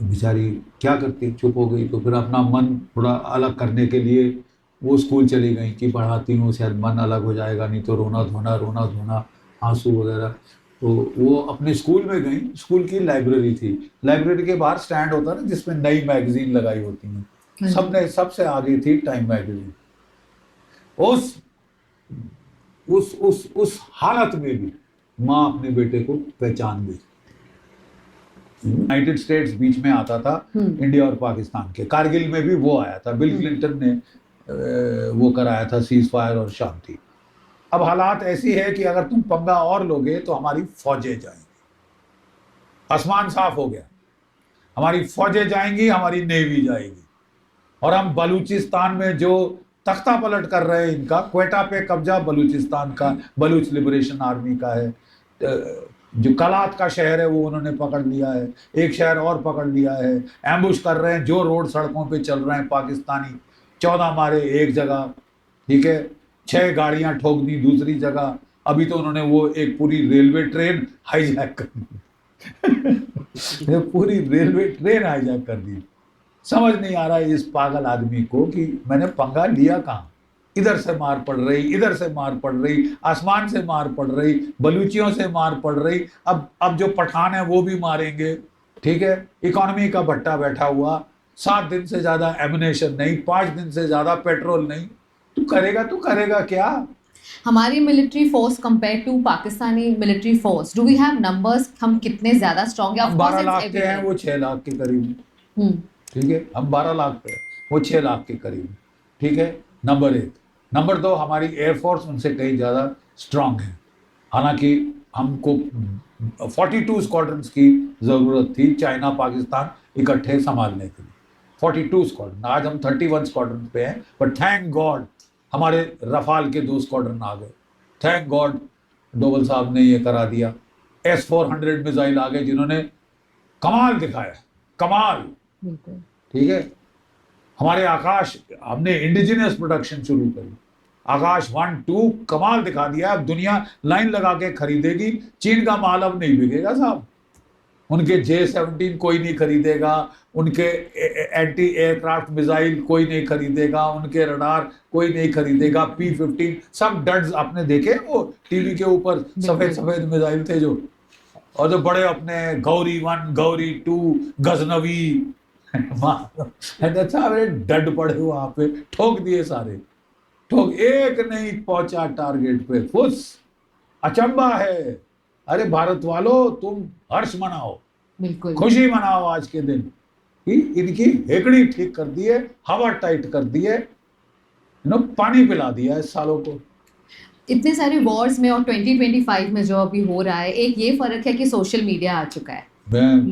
बेचारी क्या करती, चुप हो गई। तो फिर अपना मन थोड़ा अलग करने के लिए वो स्कूल चली गई कि पढ़ाती हूँ शायद मन अलग हो जाएगा, नहीं तो रोना धोना आंसू वगैरह। तो वो अपने स्कूल में गई, स्कूल की लाइब्रेरी थी, लाइब्रेरी के बाहर स्टैंड होता ना जिसमें नई मैगजीन लगाई होती हैं, सबने सबसे आगे थी टाइम मैगजीन। उस हालत में भी माँ अपने बेटे को पहचान गई। यूनाइटेड स्टेट्स बीच में आता था इंडिया और पाकिस्तान के, कारगिल में भी वो आया था, बिल क्लिंटन ने वो कराया था सीज फायर और शांति। अब हालात ऐसी है कि अगर तुम पंगा और लोगे तो हमारी फौजें जाएंगी, आसमान साफ हो गया, हमारी फौजें जाएंगी, हमारी नेवी जाएगी, और हम बलूचिस्तान में जो तख्ता पलट कर रहे हैं, इनका क्वेटा पे कब्जा बलूचिस्तान का, बलूच लिबरेशन आर्मी का है, जो कलात का शहर है वो उन्होंने पकड़ लिया है, एक शहर और पकड़ लिया है, एम्बुश कर रहे हैं, जो रोड सड़कों पे चल रहे हैं पाकिस्तानी, 14 मारे एक जगह, ठीक है, 6 गाड़ियां ठोक दी दूसरी जगह। अभी तो उन्होंने वो एक पूरी रेलवे ट्रेन हाईजैक कर दी पूरी रेलवे ट्रेन हाईजैक कर दी। समझ नहीं आ रहा है इस पागल आदमी को कि मैंने पंगा लिया कहाँ। इधर से मार पड़ रही, इधर से मार पड़ रही, आसमान से मार पड़ रही, बलूचियों से मार पड़ रही, अब जो पठान है वो भी मारेंगे। ठीक है, इकोनॉमी का भट्टा बैठा हुआ, 7 दिन से ज्यादा एमिनेशन नहीं, 5 दिन से ज्यादा पेट्रोल नहीं, तू करेगा क्या? हमारी military force compare to Pakistani military force, do we have numbers, हम कितने ज्यादा स्ट्रांग है? 12 लाख के हैं, वो 6 लाख के करीब। ठीक है, हम 12 लाख पे, वो 6 लाख के करीब। ठीक है, नंबर 1। नंबर 2, हमारी एयरफोर्स उनसे कहीं ज़्यादा स्ट्रांग है। हालांकि हमको 42 स्क्वाड्रन्स की ज़रूरत थी चाइना पाकिस्तान इकट्ठे संभालने के लिए, 42 स्क्वाड्रन। आज हम 31 स्क्वाड्रन पे हैं, बट थैंक गॉड हमारे रफाल के 2 स्क्वाड्रन आ गए। थैंक गॉड डोवल साहब ने ये करा दिया। S-400 मिसाइल आ गए जिन्होंने कमाल दिखाया, कमाल। ठीक है, हमारे आकाश, हमने इंडिजिनियस प्रोडक्शन शुरू करी, आकाश 1-2 कमाल दिखा दिया। अब दुनिया लाइन लगा के खरीदेगी, चीन का माल अब नहीं बिकेगा साहब। उनके J-17 कोई नहीं खरीदेगा, उनके एंटी एयरक्राफ्ट मिसाइल कोई नहीं खरीदेगा, उनके रडार कोई नहीं खरीदेगा, P-15 सब डड्स आपने देखे वो टीवी के ऊपर सफेद मिसाइल थे जो, और जो बड़े अपने गौरी 1 गौरी 2 गजनवी डड पड़े वहां पे, ठोक दिए सारे, ठोक, एक नहीं पहुंचा टारगेट पे, फुस। अचंबा है। अरे भारत वालों, तुम हर्ष मनाओ, बिल्कुल खुशी मनाओ आज के दिन कि इनकी हेकड़ी ठीक कर दी है, हवा टाइट कर दी है, पानी पिला दिया है सालों को। इतने सारे वॉर्स में और 2025 में जो अभी हो रहा है, एक ये फर्क है कि सोशल मीडिया आ चुका है,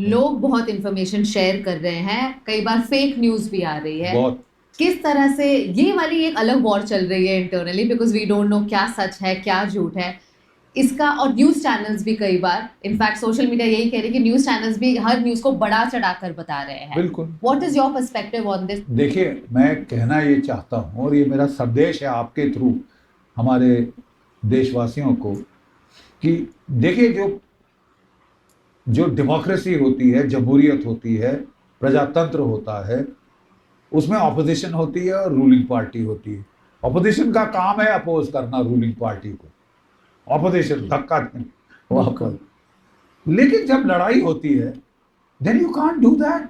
लोग बहुत इंफॉर्मेशन शेयर कर रहे हैं, कई बार फेक न्यूज भी आ रही है। किस तरह से ये वाली एक अलग वॉर चल रही है internally, because we don't know क्या सच है क्या झूठ है इसका। और न्यूज चैनल्स भी कई बार, इनफैक्ट सोशल मीडिया यही कह रहे हैं कि न्यूज चैनल्स भी हर न्यूज को बढ़ा चढ़ाकर बता रहे हैं। बिल्कुल। What is your perspective on this? देखिए, मैं कहना ये चाहता हूँ, और ये मेरा संदेश है आपके थ्रू हमारे देशवासियों को, कि देखिए जो डेमोक्रेसी होती है, जमहूरियत होती है, प्रजातंत्र होता है, उसमें ऑपोजिशन होती है और रूलिंग पार्टी होती है। ऑपोजिशन का काम है अपोज करना रूलिंग पार्टी को, ऑपोजिशन धक्का वहां पर। लेकिन जब लड़ाई होती है, then you can't do that.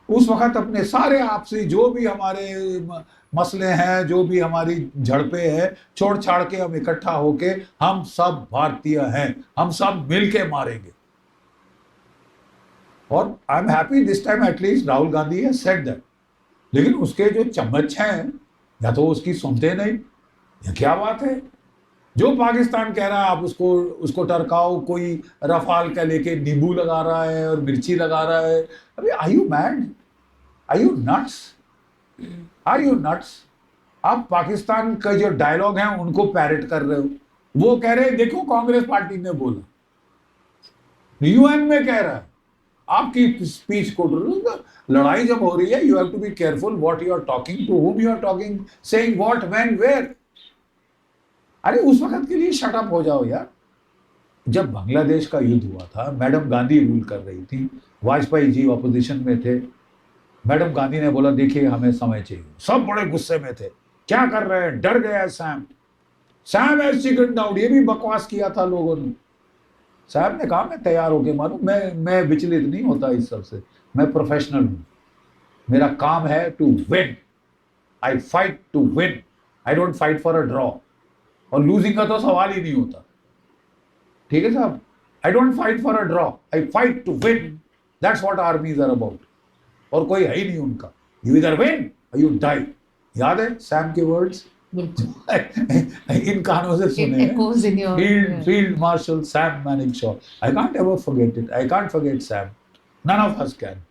उस वक्त अपने सारे आपसी जो भी हमारे मसले हैं, जो भी हमारी झड़पें हैं, छोड़ छाड़ के हम इकट्ठा होके, हम सब भारतीय हैं, हम सब मिलके मारेंगे। और I am happy this time at least Rahul Gandhi has said that. लेकिन उसके जो चम्मच हैं, या तो उसकी सुनते नहीं, या क्या बात है, जो पाकिस्तान कह रहा है आप उसको टरकाओ। कोई रफाल का लेके नींबू लगा रहा है और मिर्ची लगा रहा है। अभी are you mad? Are you nuts? Are you nuts? आप पाकिस्तान का जो डायलॉग है उनको पैरेट कर रहे हो। वो कह रहे हैं देखो कांग्रेस पार्टी ने बोला, UN में कह रहा है, आपकी स्पीच को लड़ाई जब हो रही है, you have to be careful what you are talking, to whom you are talking, saying what, when, where. अरे उस वक्त के लिए शट अप हो जाओ यार। जब बांग्लादेश का युद्ध हुआ था, मैडम गांधी रूल कर रही थी, वाजपेयी जी ऑपोजिशन में थे। मैडम गांधी ने बोला देखिए हमें समय चाहिए, सब बड़े गुस्से में थे, क्या कर रहे हैं, डर गया है Sam, Sam has chicken out, ये भी बकवास किया था लोगों ने। साहब ने कहा मैं तैयार होके मारूं, मैं विचलित नहीं होता इस सब से, मैं प्रोफेशनल हूं, मेरा काम है to win, I fight to win, I don't fight for a draw, और लूजिंग का तो सवाल ही नहीं होता, ठीक है साहब। I don't fight for a draw, I fight to win, that's what armies are about. और कोई है ही नहीं उनका, यू इधर विन और यू डाई। याद है सैम के वर्ड्स इन कानों से सुने हैं, field marshal Sam Manekshaw. I can't ever forget it, I can't forget Sam, none of us can.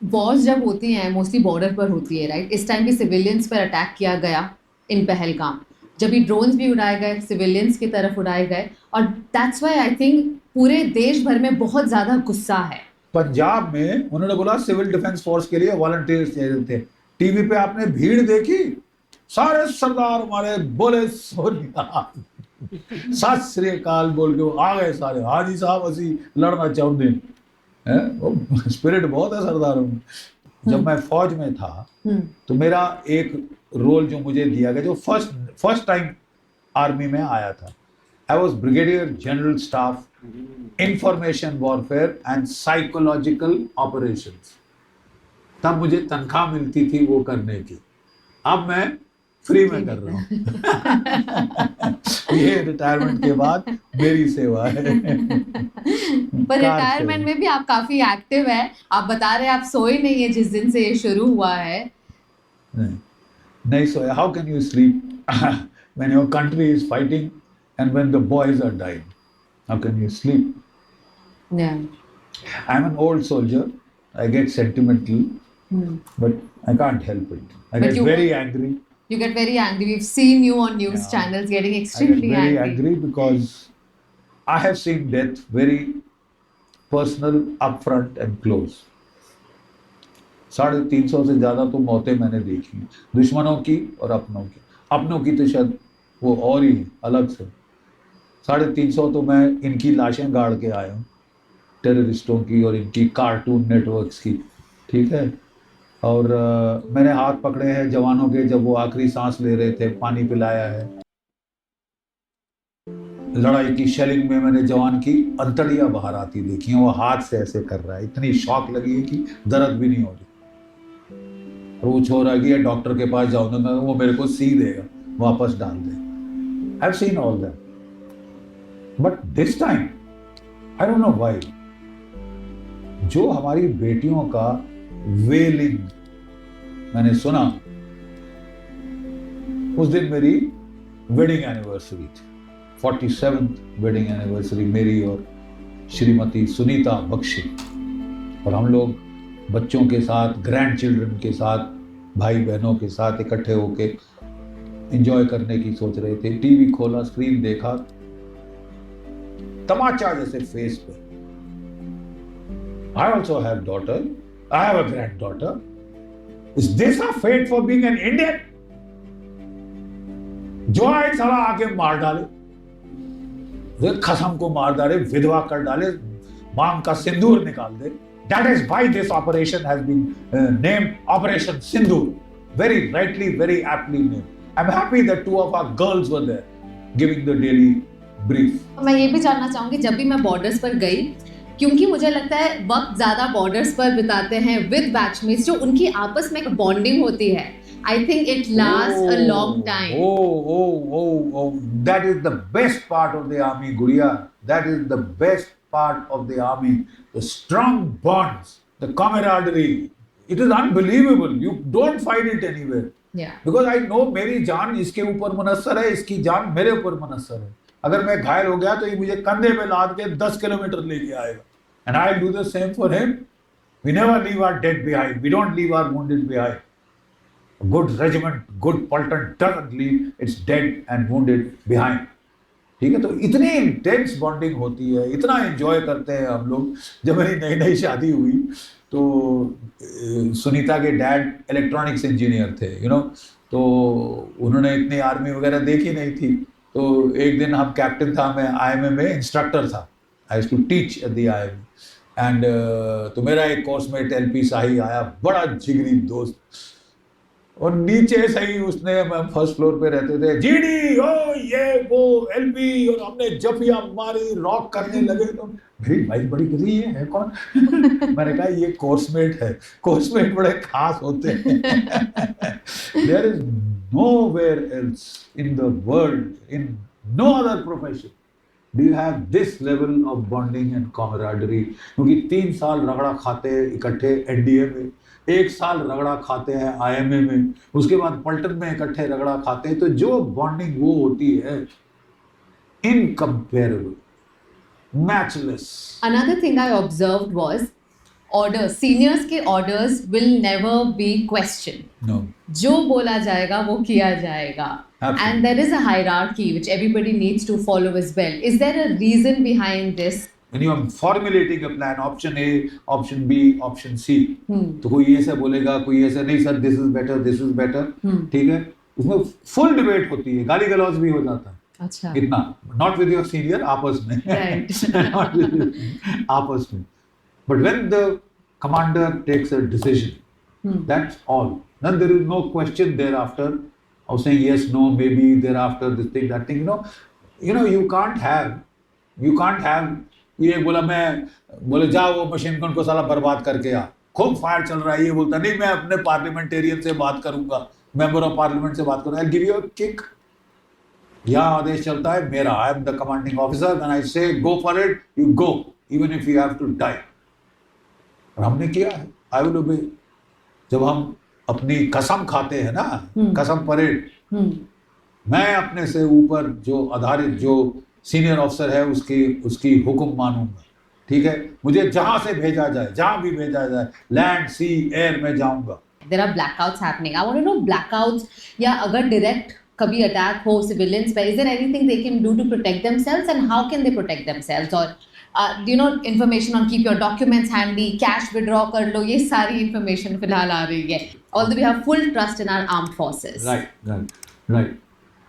Wars जब होती हैं मोस्टली बॉर्डर पर होती है, राइट? इस टाइम भी सिविलियंस पर अटैक किया गया इन पहलगाम, जब भी ड्रोन्स भी उड़ाए गए, सिविलियंस की तरफ उड़ाए गए, और दैट्स व्हाई आई थिंक पूरे देश भर में बहुत ज़्यादा गुस्सा है। पंजाब में उन्होंने बोला सिविल डिफेंस फोर्स के लिए वॉलंटियर्स चाहिए थे, टीवी पे आपने भीड़ देखी, सारे सरदार हमारे बोले सोनिया सत श्री अकाल बोल के वो आ गए सारे, हाजी साहब असी लड़ना चाहते हैं, वो स्पिरिट बहुत है सरदारों में। जब मैं फौज में था तो मेरा एक रोल जो मुझे दिया गया, जो फर्स्ट टाइम आर्मी में आया था, I was brigadier general staff information warfare and psychological operations. तब मुझे तनख्वाह मिलती थी वो करने की, अब मैं फ्री में कर रहा हूँ ये रिटायरमेंट के बाद मेरी सेवा है। पर रिटायरमेंट में भी आप काफी एक्टिव है, आप बता रहे हैं आप सोए नहीं है जिस दिन से ये शुरू हुआ है। नहीं सोया, how can you sleep when your country is fighting and when the boys are dying, how can you sleep? I am an old soldier, I get sentimental, but I can't help it. I get very angry. You get very angry. We've seen you on news channels getting extremely I get very angry because I have seen death very personal, upfront and close. 350 से ज़्यादा तो मौतें मैंने देखी, दुश्मनों की और अपनों की तो शायद वो और ही अलग से। 350 तो मैं इनकी लाशें गाड़ के आया हूँ, टेररिस्टों की और इनकी कार्टून नेटवर्क्स की, ठीक है। और मैंने हाथ पकड़े हैं जवानों के जब वो आखिरी सांस ले रहे थे, पानी पिलाया है। लड़ाई की शेलिंग में मैंने जवान की अंतड़ियां बाहर आती देखी हैं, वो हाथ से ऐसे कर रहा है, इतनी शॉक लगी है कि दर्द भी नहीं हो रही। और वो छोरा कि डॉक्टर के पास जाऊंगा, वो मेरे को सी देगा, वापस डाल दे। I have seen all that, but this time I don't know why, जो हमारी बेटियों का वेलिंग मैंने सुना, उस दिन मेरी वेडिंग एनिवर्सरी थी, 47th वेडिंग एनिवर्सरी मेरी और श्रीमती सुनीता बख्शी। और हम लोग बच्चों के साथ, ग्रैंड चिल्ड्रन के साथ, भाई बहनों के साथ इकट्ठे होके एंजॉय करने की सोच रहे थे। टीवी खोला, स्क्रीन देखा, तमाचा जैसे फेस पे। I also have daughter, I have a granddaughter. Is this a fate for being an Indian? जो आए साला आके मार डाले, खसम को मार डाले, विधवा कर डाले, मांग का सिंदूर निकाल दे। That is why this operation has been named Operation Sindoor. Very rightly, very aptly named. I'm happy that 2 of our girls were there, giving the daily brief. मैं ये भी जानना चाहूंगी, जब भी मैं बॉर्डर्स पर गई, क्योंकि मुझे लगता है वक्त ज़्यादा बॉर्डर्स पर बिताते हैं विद बैचमेट्स, जो उनकी आपस में एक बॉन्डिंग होती है, I think it last a long time. Oh, that is the best part of the army, Gudiya. That is the best part of the army. The strong bonds, the camaraderie. It is unbelievable. You don't find it anywhere. Yeah. Because I know मेरी जान इसके ऊपर मुनस्सर है, इसकी जान मेरे ऊपर मुनस्सर है। अगर मैं घायल हो गया तो ये मुझे कंधे पे लाद के 10 किलोमीटर लेके आएगा। And I'll do the same for him. We never leave our dead behind. We don't leave our wounded behind. A good regiment, good Pulton doesn't leave its dead and wounded behind. ठीक है, तो इतनी intense bonding होती है, इतना enjoy करते हैं हम लोग। जब मेरी नई शादी हुई तो सुनीता के डैड इलेक्ट्रॉनिक्स इंजीनियर थे, तो उन्होंने इतनी आर्मी वगैरह देखी नहीं थी। तो एक दिन हम कैप्टन था, मैं IMA में इंस्ट्रक्टर था, I used to teach at the IMA and तो मेरा एक कोर्समेट LP शाही आया, बड़ा जिगरी दोस्त, और नीचे से ही उसने, हम फर्स्ट फ्लोर पे रहते थे, GD ओ ये वो LP, और हमने जफिया मारी, रॉक करने लगे। तो मेरी वाइफ बड़ी करी, ये है कौन? मैंने कहा ये कोर्समेट है, कोर्समेट बड़े खास होते हैं। There is nowhere else in the world, in no other profession do you have this level of bonding and camaraderie, क्योंकि 3 साल रगड़ा खाते हैं इकट्ठे NDA में, 1 साल रगड़ा खाते हैं IMA में, उसके बाद पलटन में इकट्ठे रगड़ा खाते हैं, तो जो बॉन्डिंग वो होती है incomparable, matchless. Another thing I observed was orders. Seniors के orders will never be questioned. No. जो बोला जाएगा वो किया जाएगा. Absolutely. And there is a hierarchy which everybody needs to follow as well. Is there a reason behind this? When you are formulating a plan, option A, option B, option C, तो कोई ऐसे बोलेगा, कोई ऐसे नहीं, sir this is better, ठीक है, उसमें फुल डिबेट होती है, गाली गलौज भी हो जाता है। अच्छा। इतना नॉट विद योर सीनियर, आपस में, आपस में। But when the commander takes a decision, that's all. Then there is no question thereafter of saying yes, no, maybe, thereafter, this thing, that thing. You can't have. ये बोले जाओ वो machine gun को साला बर्बाद करके आ, खूब फायर चल रहा है, ये बोलता नहीं मैं अपने पार्लियामेंटेरियन से बात करूंगा, मेंबर ऑफ पार्लियामेंट से बात करूंगा, I'll give you a kick. यहाँ आदेश चलता है मेरा, I am the commanding officer, when I say go for it, you go, even if you have to die. और हमने किया है, I will obey. जब हम अपनी कसम खाते हैं ना, कसम परेड, मैं अपने से ऊपर जो आधारित जो सीनियर ऑफिसर है उसकी हुक्म मानूंगा, ठीक है, मुझे जहां से भेजा जाए, जहां भी भेजा जाए, लैंड सी एयर में जाऊंगा। There are blackouts happening. I want to know blackouts या अगर direct कभी अटैक हो civilians पे, is there anything they can do to protect themselves and how can they protect themselves? और information on keep your documents handy, cash withdraw कर लो, ये सारी information फिलहाल आ रही है, although we have full trust in our armed forces. Right.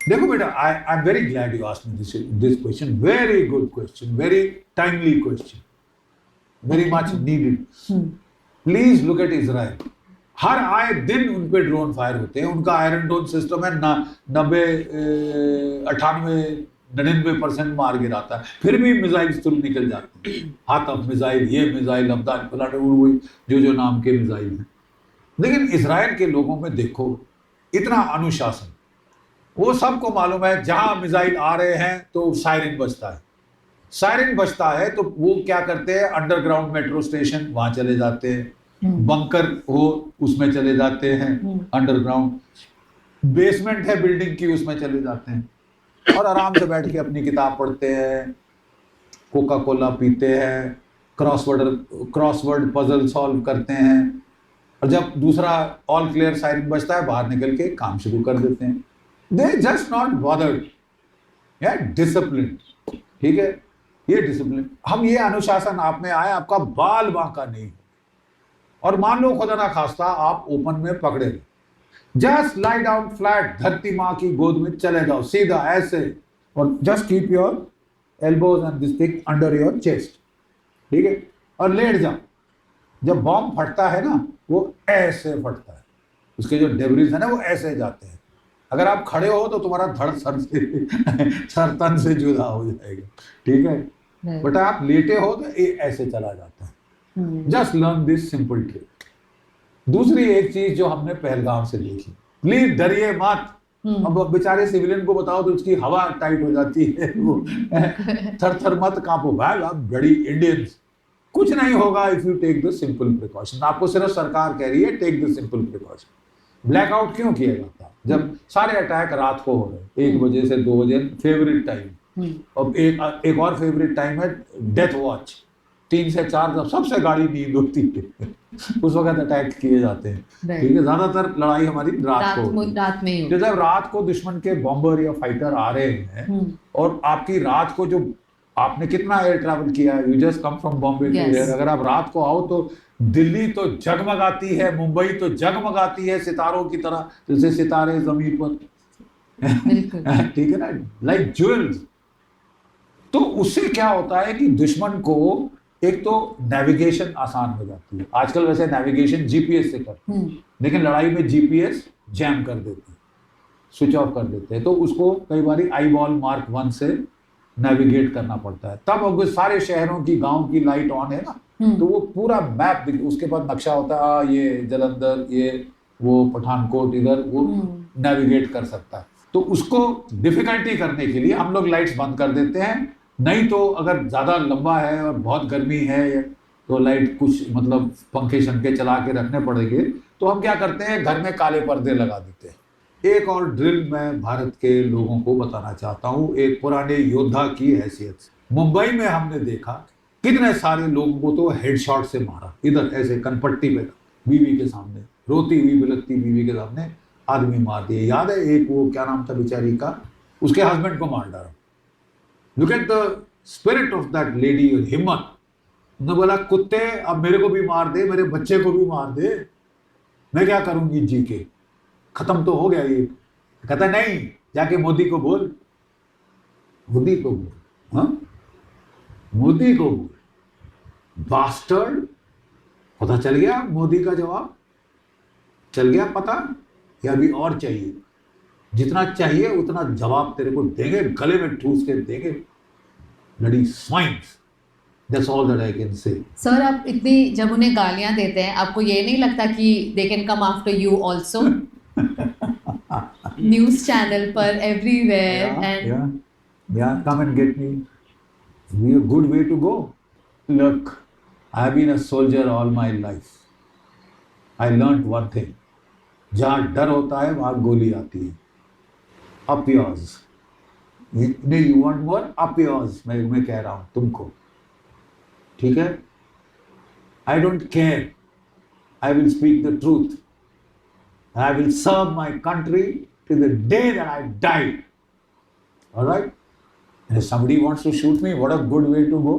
देखो बेटा, I'm very glad you asked me this question. Very good question, very timely question, very much needed. Please look at Israel. हर आए दिन उन पे drone fire होते हैं, उनका iron डोम system है, 99% मार गिराता है, फिर भी मिसाइल थ्रू निकल जाते हैं, हाथम मिसाइल, ये मिसाइल, अब्दाल फलाट, जो नाम के मिसाइल हैं। लेकिन इजराइल के लोगों में देखो इतना अनुशासन, वो सबको मालूम है जहां मिसाइल आ रहे हैं तो सायरन बजता है, सायरन बजता है तो वो क्या करते हैं, अंडरग्राउंड मेट्रो स्टेशन वहां चले जाते हैं, बंकर हो उसमें चले जाते हैं, अंडरग्राउंड बेसमेंट है बिल्डिंग की उसमें चले जाते हैं, और आराम से बैठ के अपनी किताब पढ़ते हैं, कोका कोला पीते हैं, क्रॉसवर्ड पजल सॉल्व करते हैं, और जब दूसरा ऑल क्लियर सायरन बजता है बाहर निकल के काम शुरू कर देते हैं। They just not bothered, discipline, ठीक है, ये डिसिप्लिन, हम ये अनुशासन आप में आए, आपका बाल बांका नहीं, और मान लो खुदा ना खास्ता आप ओपन में पकड़े, जस्ट लाई डाउन फ्लैट, धरती माँ की गोद में चले जाओ सीधा ऐसे, और just keep your elbows and this thing under your chest, ठीक है, और लेट जाओ। जब बॉम्ब फटता है ना वो ऐसे फटता है, उसके जो डेब्रिज है ना वो ऐसे जाते हैं, अगर आप खड़े हो तो तुम्हारा धड़ सर तन से जुदा हो जाएगा, ठीक है, बट आप लेटे हो तो ये ऐसे चला जाता है। Just learn this simple trick. दूसरी एक चीज जो हमने पहलगाम से देखी, प्लीज डरिए मत, अब बेचारे सिविलियन को बताओ तो उसकी हवा टाइट हो जाती है, वो थर मत कांपो भाई, आप बड़ी इंडियंस, कुछ नहीं होगा if you take the simple precaution. आपको सिर्फ सरकार कह रही है take the simple precaution. Blackout क्यों किया जाता, जब सारे अटैक रात को हो रहे, 1 बजे से 2 बजे फेवरेट टाइम, और एक और फेवरेट टाइम है डेथ वॉच, 3 से 4 जब सबसे गाड़ी नींद होती है उस वक्त अटैक किए जाते हैं, ठीक है, ज्यादातर लड़ाई हमारी रात में ही, जब रात को दुश्मन के बॉम्बर या फाइटर आ रहे हैं, और आपकी रात को जो आपने कितना एयर ट्रैवल किया है, you just come from Bombay to here, अगर आप रात को आओ तो दिल्ली तो जगमगाती है, मुंबई तो जगमगाती है सितारों की तरह, जैसे सितारे जमीन पर। बिल्कुल। ठीक है ना, लाइक ज्वेल्स। तो उससे क्या होता है कि दुश्मन को एक तो नेविगेशन आसान हो जाती है। आजकल वैसे नेविगेशन जीपीएस से करते हैं, लेकिन लड़ाई में जीपीएस जैम कर देते हैं, स्विच ऑफ कर देते हैं, तो उसको कई बार आई बॉल मार्क 1 से नेविगेट करना पड़ता है। तब अगर सारे शहरों की, गांव की लाइट ऑन है ना, तो वो पूरा मैप, उसके बाद नक्शा होता है, ये जलंधर, ये वो पठानकोट, इधर वो नेविगेट कर सकता है। तो उसको डिफिकल्टी करने के लिए हम लोग लाइट्स बंद कर देते हैं। नहीं तो अगर ज्यादा लंबा है और बहुत गर्मी है तो लाइट कुछ मतलब पंखे शंखे चला के रखने पड़ेंगे, तो हम क्या करते हैं, घर में काले पर्दे लगा देते हैं। एक और ड्रिल मैं भारत के लोगों को बताना चाहता हूं, एक पुराने योद्धा की हैसियत से। मुंबई में हमने देखा कितने सारे लोगों को तो हेडशॉट से मारा, इधर ऐसे कनपट्टी पे, बीवी के सामने, रोती हुई बिलखती बीवी के सामने आदमी मार दिए। याद है एक वो क्या नाम था बेचारी का, उसके हस्बैंड को मार डाला। Look at the spirit of that lady, हिम्मत। उसने बोला कुत्ते अब मेरे को भी मार दे, मेरे बच्चे को भी मार दे, मैं क्या करूंगी जी के, खत्म तो हो गया ये। कहता नहीं, जाके मोदी को बोल, मोदी को बोल, हाँ मोदी को बोल, बास्टर्ड। पता चल गया मोदी का जवाब, चल गया पता, या अभी और चाहिए? जितना चाहिए उतना जवाब तेरे को देंगे, गले में ठूस के देंगे, bloody swines. That's all that I can say. Sir, आप इतनी जब उन्हें गालियां देते हैं, आपको ये नहीं लगता कि they can come after you also? News channel पर everywhere yeah, come and get me. Be a good way to go. Look, I've been a soldier all my life. I learned one thing. जहाँ डर होता है वहाँ गोली आती है। Up yours. नहीं, you want more? Up yours. मैं कह रहा हूँ तुमको, ठीक है? I don't care. I will speak the truth. I will serve my country till the day that I die. All right? And if somebody wants to shoot me, what a good way to go.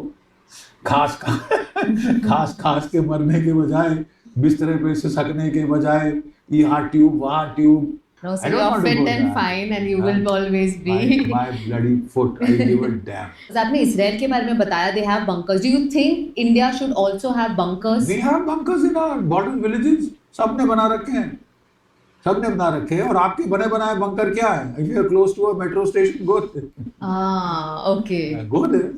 खास के मरने के बजाय, बिस्तरे पे सिसकने के बजाय, यहाँ ट्यूब वहाँ tube. No, so you're fit and fine and you will always be. My bloody foot, I give a damn. आपने इसराइल के बारे में बताया, they have bunkers. Do you think India should also have bunkers? We have bunkers in our border villages. सबने बना रखे हैं, सबने बना रखे हैं। और आपके बने बनाए बंकर क्या है? If you are close to a metro station, go there. Okay. Go there.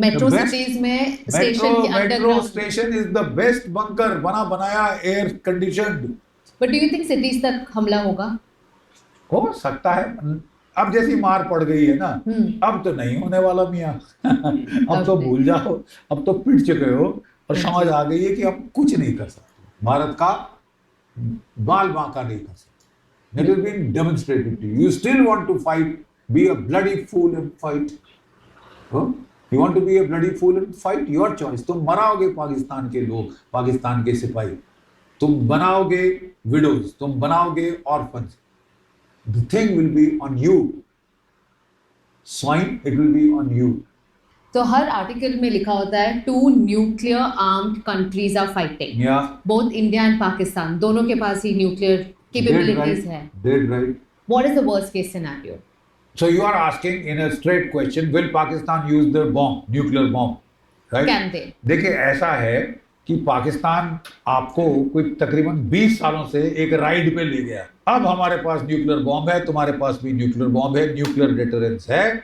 Metro cities में station के Metro underground. station is the best bunker, बना बनाया, air conditioned. But do you think cities तक हमला होगा? हो सकता है। अब जैसी मार पड़ गई है ना, अब तो नहीं होने वाला मियाँ। अब तो भूल जाओ, अब तो पिट चुके हो और समझ आ गई है कि अब कुछ नहीं कर सकते। भारत का बाल बांका नहीं कर सकते। It has been demonstrated to you. You still want to fight, be a bloody fool and fight. You want to be a bloody fool and fight? Your choice. तुम मराओगे पाकिस्तान के लोग, पाकिस्तान के सिपाही, तुम बनाओगे विडोज, तुम बनाओगे orphans. The thing will be on you. Swine, it will be on you. तो हर आर्टिकल में लिखा होता है two nuclear armed countries are fighting. Yeah. Both India and Pakistan, दोनों के पास ही nuclear capabilities है. Dead right. What is the worst case scenario? So you are asking in a straight question, will Pakistan use the bomb, nuclear bomb, right? Can they? देखिए ऐसा है कि पाकिस्तान आपको कोई तकरीबन 20 सालों से एक राइड पे ले गया। अब हमारे पास न्यूक्लियर बॉम्ब है, तुम्हारे पास भी न्यूक्लियर बॉम्ब है, न्यूक्लियर डिटरेंस है।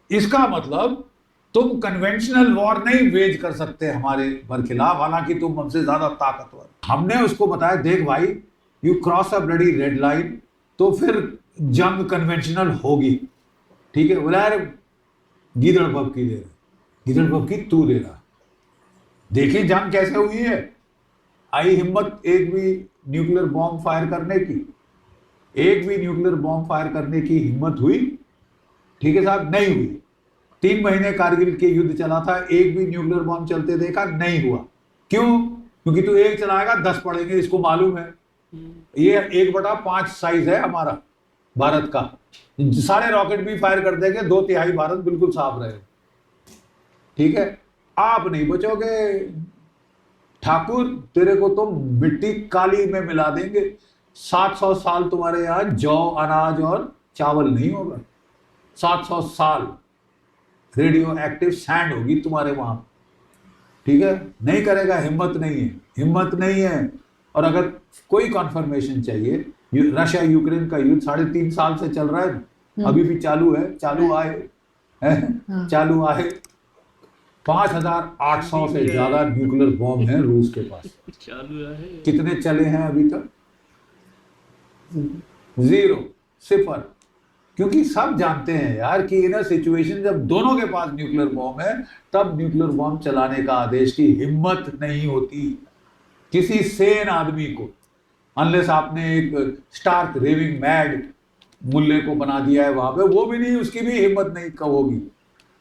इसका मतलब तुम कन्वेंशनल वॉर नहीं वेज कर सकते हमारे खिलाफ, हालांकि तुम हमसे ज्यादा ताकतवर। हमने उसको बताया, देख भाई, you cross a bloody red line, तो फिर जंग कन्वेंशनल होगी। ठीक है, बोला यार गीदड़ भभकी दे रहा, गीदड़ भभकी तू दे रहा। देखिए जंग कैसे हुई है। आई हिम्मत एक भी न्यूक्लियर बॉम्ब फायर करने की, एक भी न्यूक्लियर बॉम्ब फायर करने की हिम्मत हुई? ठीक है साहब, नहीं हुई। 3 महीने कारगिल के युद्ध चला था, एक भी न्यूक्लियर बॉम्ब चलते देखा? नहीं हुआ। क्यों? क्योंकि तू एक चलाएगा 10 पड़ेंगे, इसको मालूम है। ये 1/5 साइज है हमारा भारत का। सारे रॉकेट भी फायर कर देंगे, 2/3 भारत बिल्कुल साफ रहेगा। ठीक है, आप नहीं बचोगे। ठाकुर तेरे को तो मिट्टी काली में मिला देंगे, 700 साल तुम्हारे यहाँ जौ अनाज और चावल नहीं होगा, 700 साल रेडियो एक्टिव सैंड होगी तुम्हारे वहां, ठीक है? नहीं करेगा, हिम्मत नहीं है, हिम्मत नहीं है। और अगर कोई कॉन्फर्मेशन चाहिए, रशिया यूक्रेन का युद्ध 3.5 साल से चल रहा है, अभी भी चालू है, चालू आए 5,800 से ज्यादा न्यूक्लियर बॉम्ब है रूस के पास। चालू है। कितने चले हैं अभी तक? 0, 0। क्योंकि सब जानते हैं यार कि इन सिचुएशन जब दोनों के पास न्यूक्लियर बॉम्ब है, तब न्यूक्लियर बॉम्ब चलाने का आदेश की हिम्मत नहीं होती किसी सेन आदमी को, अनलेस आपने एक स्टार्क रेविंग मैड मुल्ले को बना दिया है वहां पे, वो भी नहीं, उसकी भी हिम्मत नहीं होगी।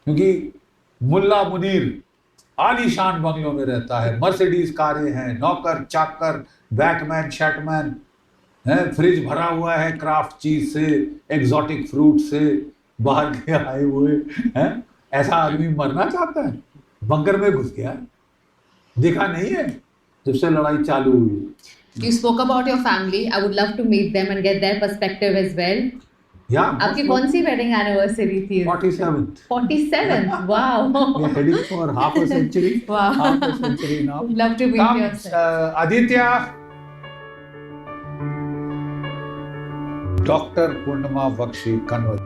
क्योंकि मुल्ला मुनीर आलीशान बंगलों में रहता है, मर्सिडीज कारें हैं, नौकर चाकर, बैटमैन शैटमैन है, फ्रिज भरा हुआ है क्राफ्ट चीज से, एग्जॉटिक फ्रूट से, बाहर के आए हुए हैं। ऐसा आदमी मरना चाहता है? बंकर में घुस गया, देखा नहीं है जब से लड़ाई चालू हुई। You spoke about your family. I would love to meet them and get their perspective as well. आपकी कौन सी wedding anniversary थी? 47th. 47th. Wow. We are heading for half a century. Wow. Half a century now. Love to meet Come, you. Aditya. Dr. Purnima Bakshi Kanwal.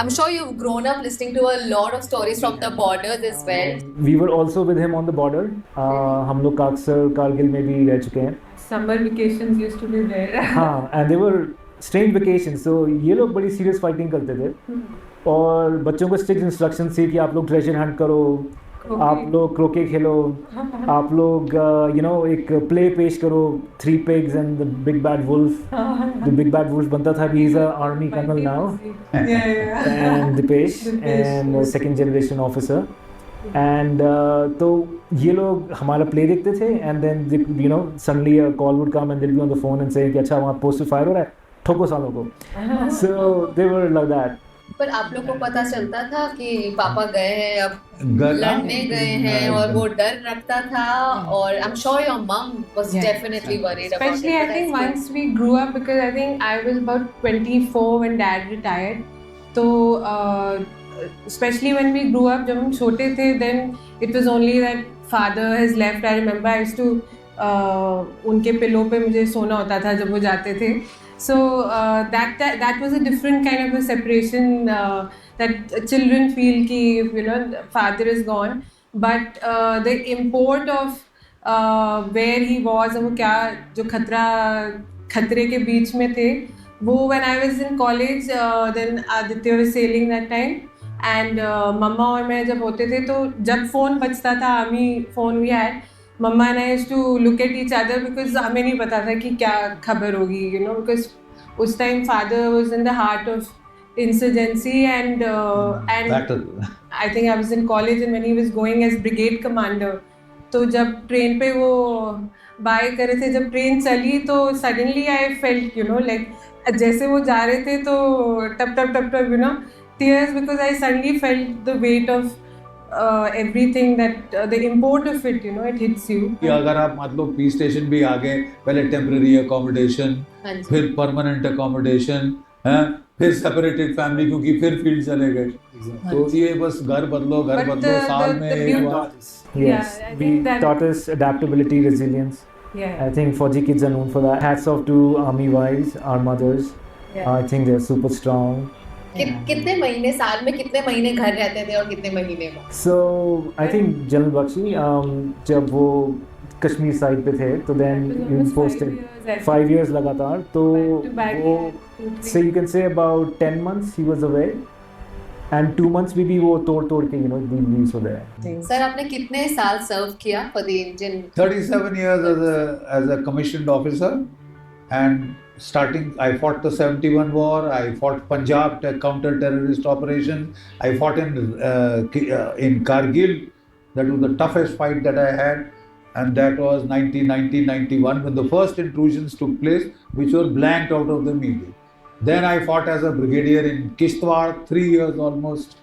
I'm sure you've grown up listening to a lot of stories from the borders as well. We were also with him on the border. हम लोग अक्सर कारगिल में भी रह चुके हैं. Summer vacations used to be there. हाँ, and they were strange vacations. So ये लोग बड़ी serious fighting करते थे. और बच्चों को strict instructions थी कि आप लोग treasure hunt करो, आप लोग क्रोके खेलो, आप लोग एक प्ले पेश करो, 3 pigs and the big bad wolf. The big bad wolf बनता था, he's a army colonel now. And Dipesh and second generation officer. And तो ये लोग हमारा प्ले देखते थे, and then suddenly a call would come and they'll be on the phone and say कि अच्छा वहाँ पोस्ट फायर हो रहा है, ठोको सालों को. So they were like that. पर आप लोग को पता चलता था कि पापा गए हैं, अब लड़ने गए हैं, और वो डर रखता था, और I'm sure your mom was definitely worried about it. Especially I think once we grew up, because I think I was about 24 when dad retired. So especially when we grew up, जब हम छोटे थे, then it was only that father has left. I remember I used to उनके pillow पे मुझे सोना होता था जब वो जाते थे. So that was a different kind of a separation that children feel कि father is gone, but the import of where he was और वो क्या जो खतरे के बीच में थे वो, when I was in college, then Aditya was sailing that time, and मम्मा और मैं जब होते थे तो जब फ़ोन बजता था, आर्मी फ़ोन भी had, mama and I used to look at each other because हमें नहीं पता था कि क्या खबर होगी, because उस time father was in the heart of insurgency and battle. I think I was in college and when he was going as brigade commander, तो जब ट्रेन पे वो बाय कर रहे थे, जब ट्रेन चली तो suddenly I felt like जैसे वो जा रहे थे तो टप टप टप टप tears, because I suddenly felt the weight of everything, that the import of it, it hits you. कि अगर आप मतलब पी स्टेशन भी आ गए, पहले टेम्पररी अकोमोडेशन, फिर परमानेंट अकोमोडेशन, फिर सेपरेटेड फैमिली क्योंकि फिर फील्ड चले गए, तो ये बस घर बदलो साल में एक बार. Yes, we taught us adaptability, resilience. Yeah. I think Fauji kids are known for that. Hats off to army wives, our mothers. I think they're super strong. कितने महीने साल में कितने महीने घर रहते थे और कितने महीने में? So I think General Bakshi, जब वो कश्मीर साइड पे थे तो then he was posted 5 years लगातार, तो वो so you can say about 10 months he was away and 2 months भी वो तोड़ के the leaves were there. Sir आपने कितने साल सर्व किया for the Indian? 37 years as a commissioned officer, and starting I fought the 71 war, I fought Punjab counter-terrorist operations, I fought in Kargil. That was the toughest fight that I had, and that was 1990-91 when the first intrusions took place, which were blanked out of the media. Then I fought as a brigadier in Kishtwar, 3 years almost,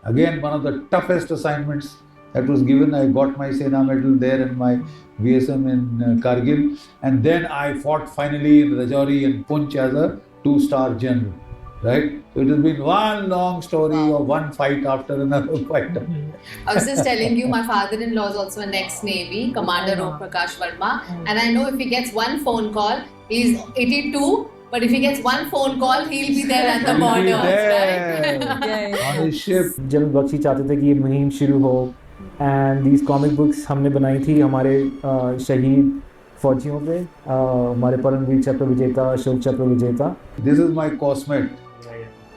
Again, one of the toughest assignments that was given. I got my Sena medal there and my VSM in Kargil, and then I fought finally in Rajouri and Punch as a 2-star general. Right? So it has been one long story of one fight after another fight. I was just telling you, my father-in-law is also an ex-Navy, Commander Om Prakash Verma, and I know if he gets one phone call, he's 82, but if he gets one phone call, he'll be there at the borders, right? Yeah. On his ship. General Bakshi चाहते थे कि ये मुहिम शुरू हो, and these comic books हमने बनाई थी हमारे शहीद फौजियों पे, हमारे परमवीर चक्र विजेता, अशोक चक्र विजेता. This is my coursemate.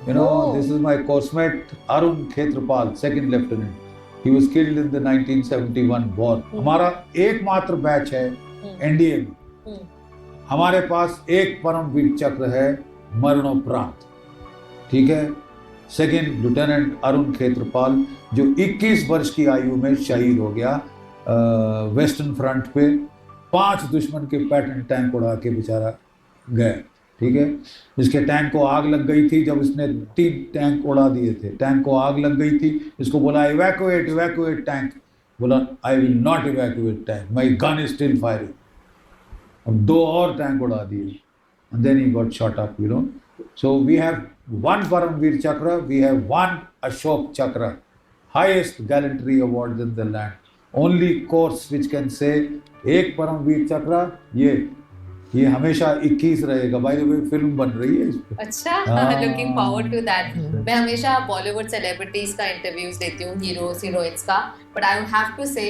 You know, this is my coursemate Arun Khetrapal, second lieutenant. He was killed in the 1971 war. हमारा एकमात्र बैच है एनडीए में. हमारे पास एक परमवीर चक्र है मरणोपरांत. ठीक है. सेकेंड लेफ्टिनेंट अरुण खेत्रपाल जो 21 वर्ष की आयु में शहीद हो गया वेस्टर्न फ्रंट पे. 5 दुश्मन के पैटर्न टैंक उड़ा के बेचारा गए. ठीक है. इसके टैंक को आग लग गई थी जब इसने 3 टैंक उड़ा दिए थे. टैंक को आग लग गई थी. इसको बोला इवैक्यूएट टैंक. बोला I will not evacuate tank, my gun is still firing. अब 2 और टैंक उड़ा दिए. And then he got shot up, you know. So we have 1 Paramveer Chakra, we have 1 Ashok Chakra, highest gallantry awards in the land. Only course which can say एक परमवीर चक्र ये हमेशा 21 रहेगा. By the way film बन रही है इस पे. अच्छा, लुकिंग फॉरवर्ड टू दैट. मैं हमेशा बॉलीवुड सेलिब्रिटीज का इंटरव्यूज देती हूँ, हीरोज हीरोइंस का, but I would have to say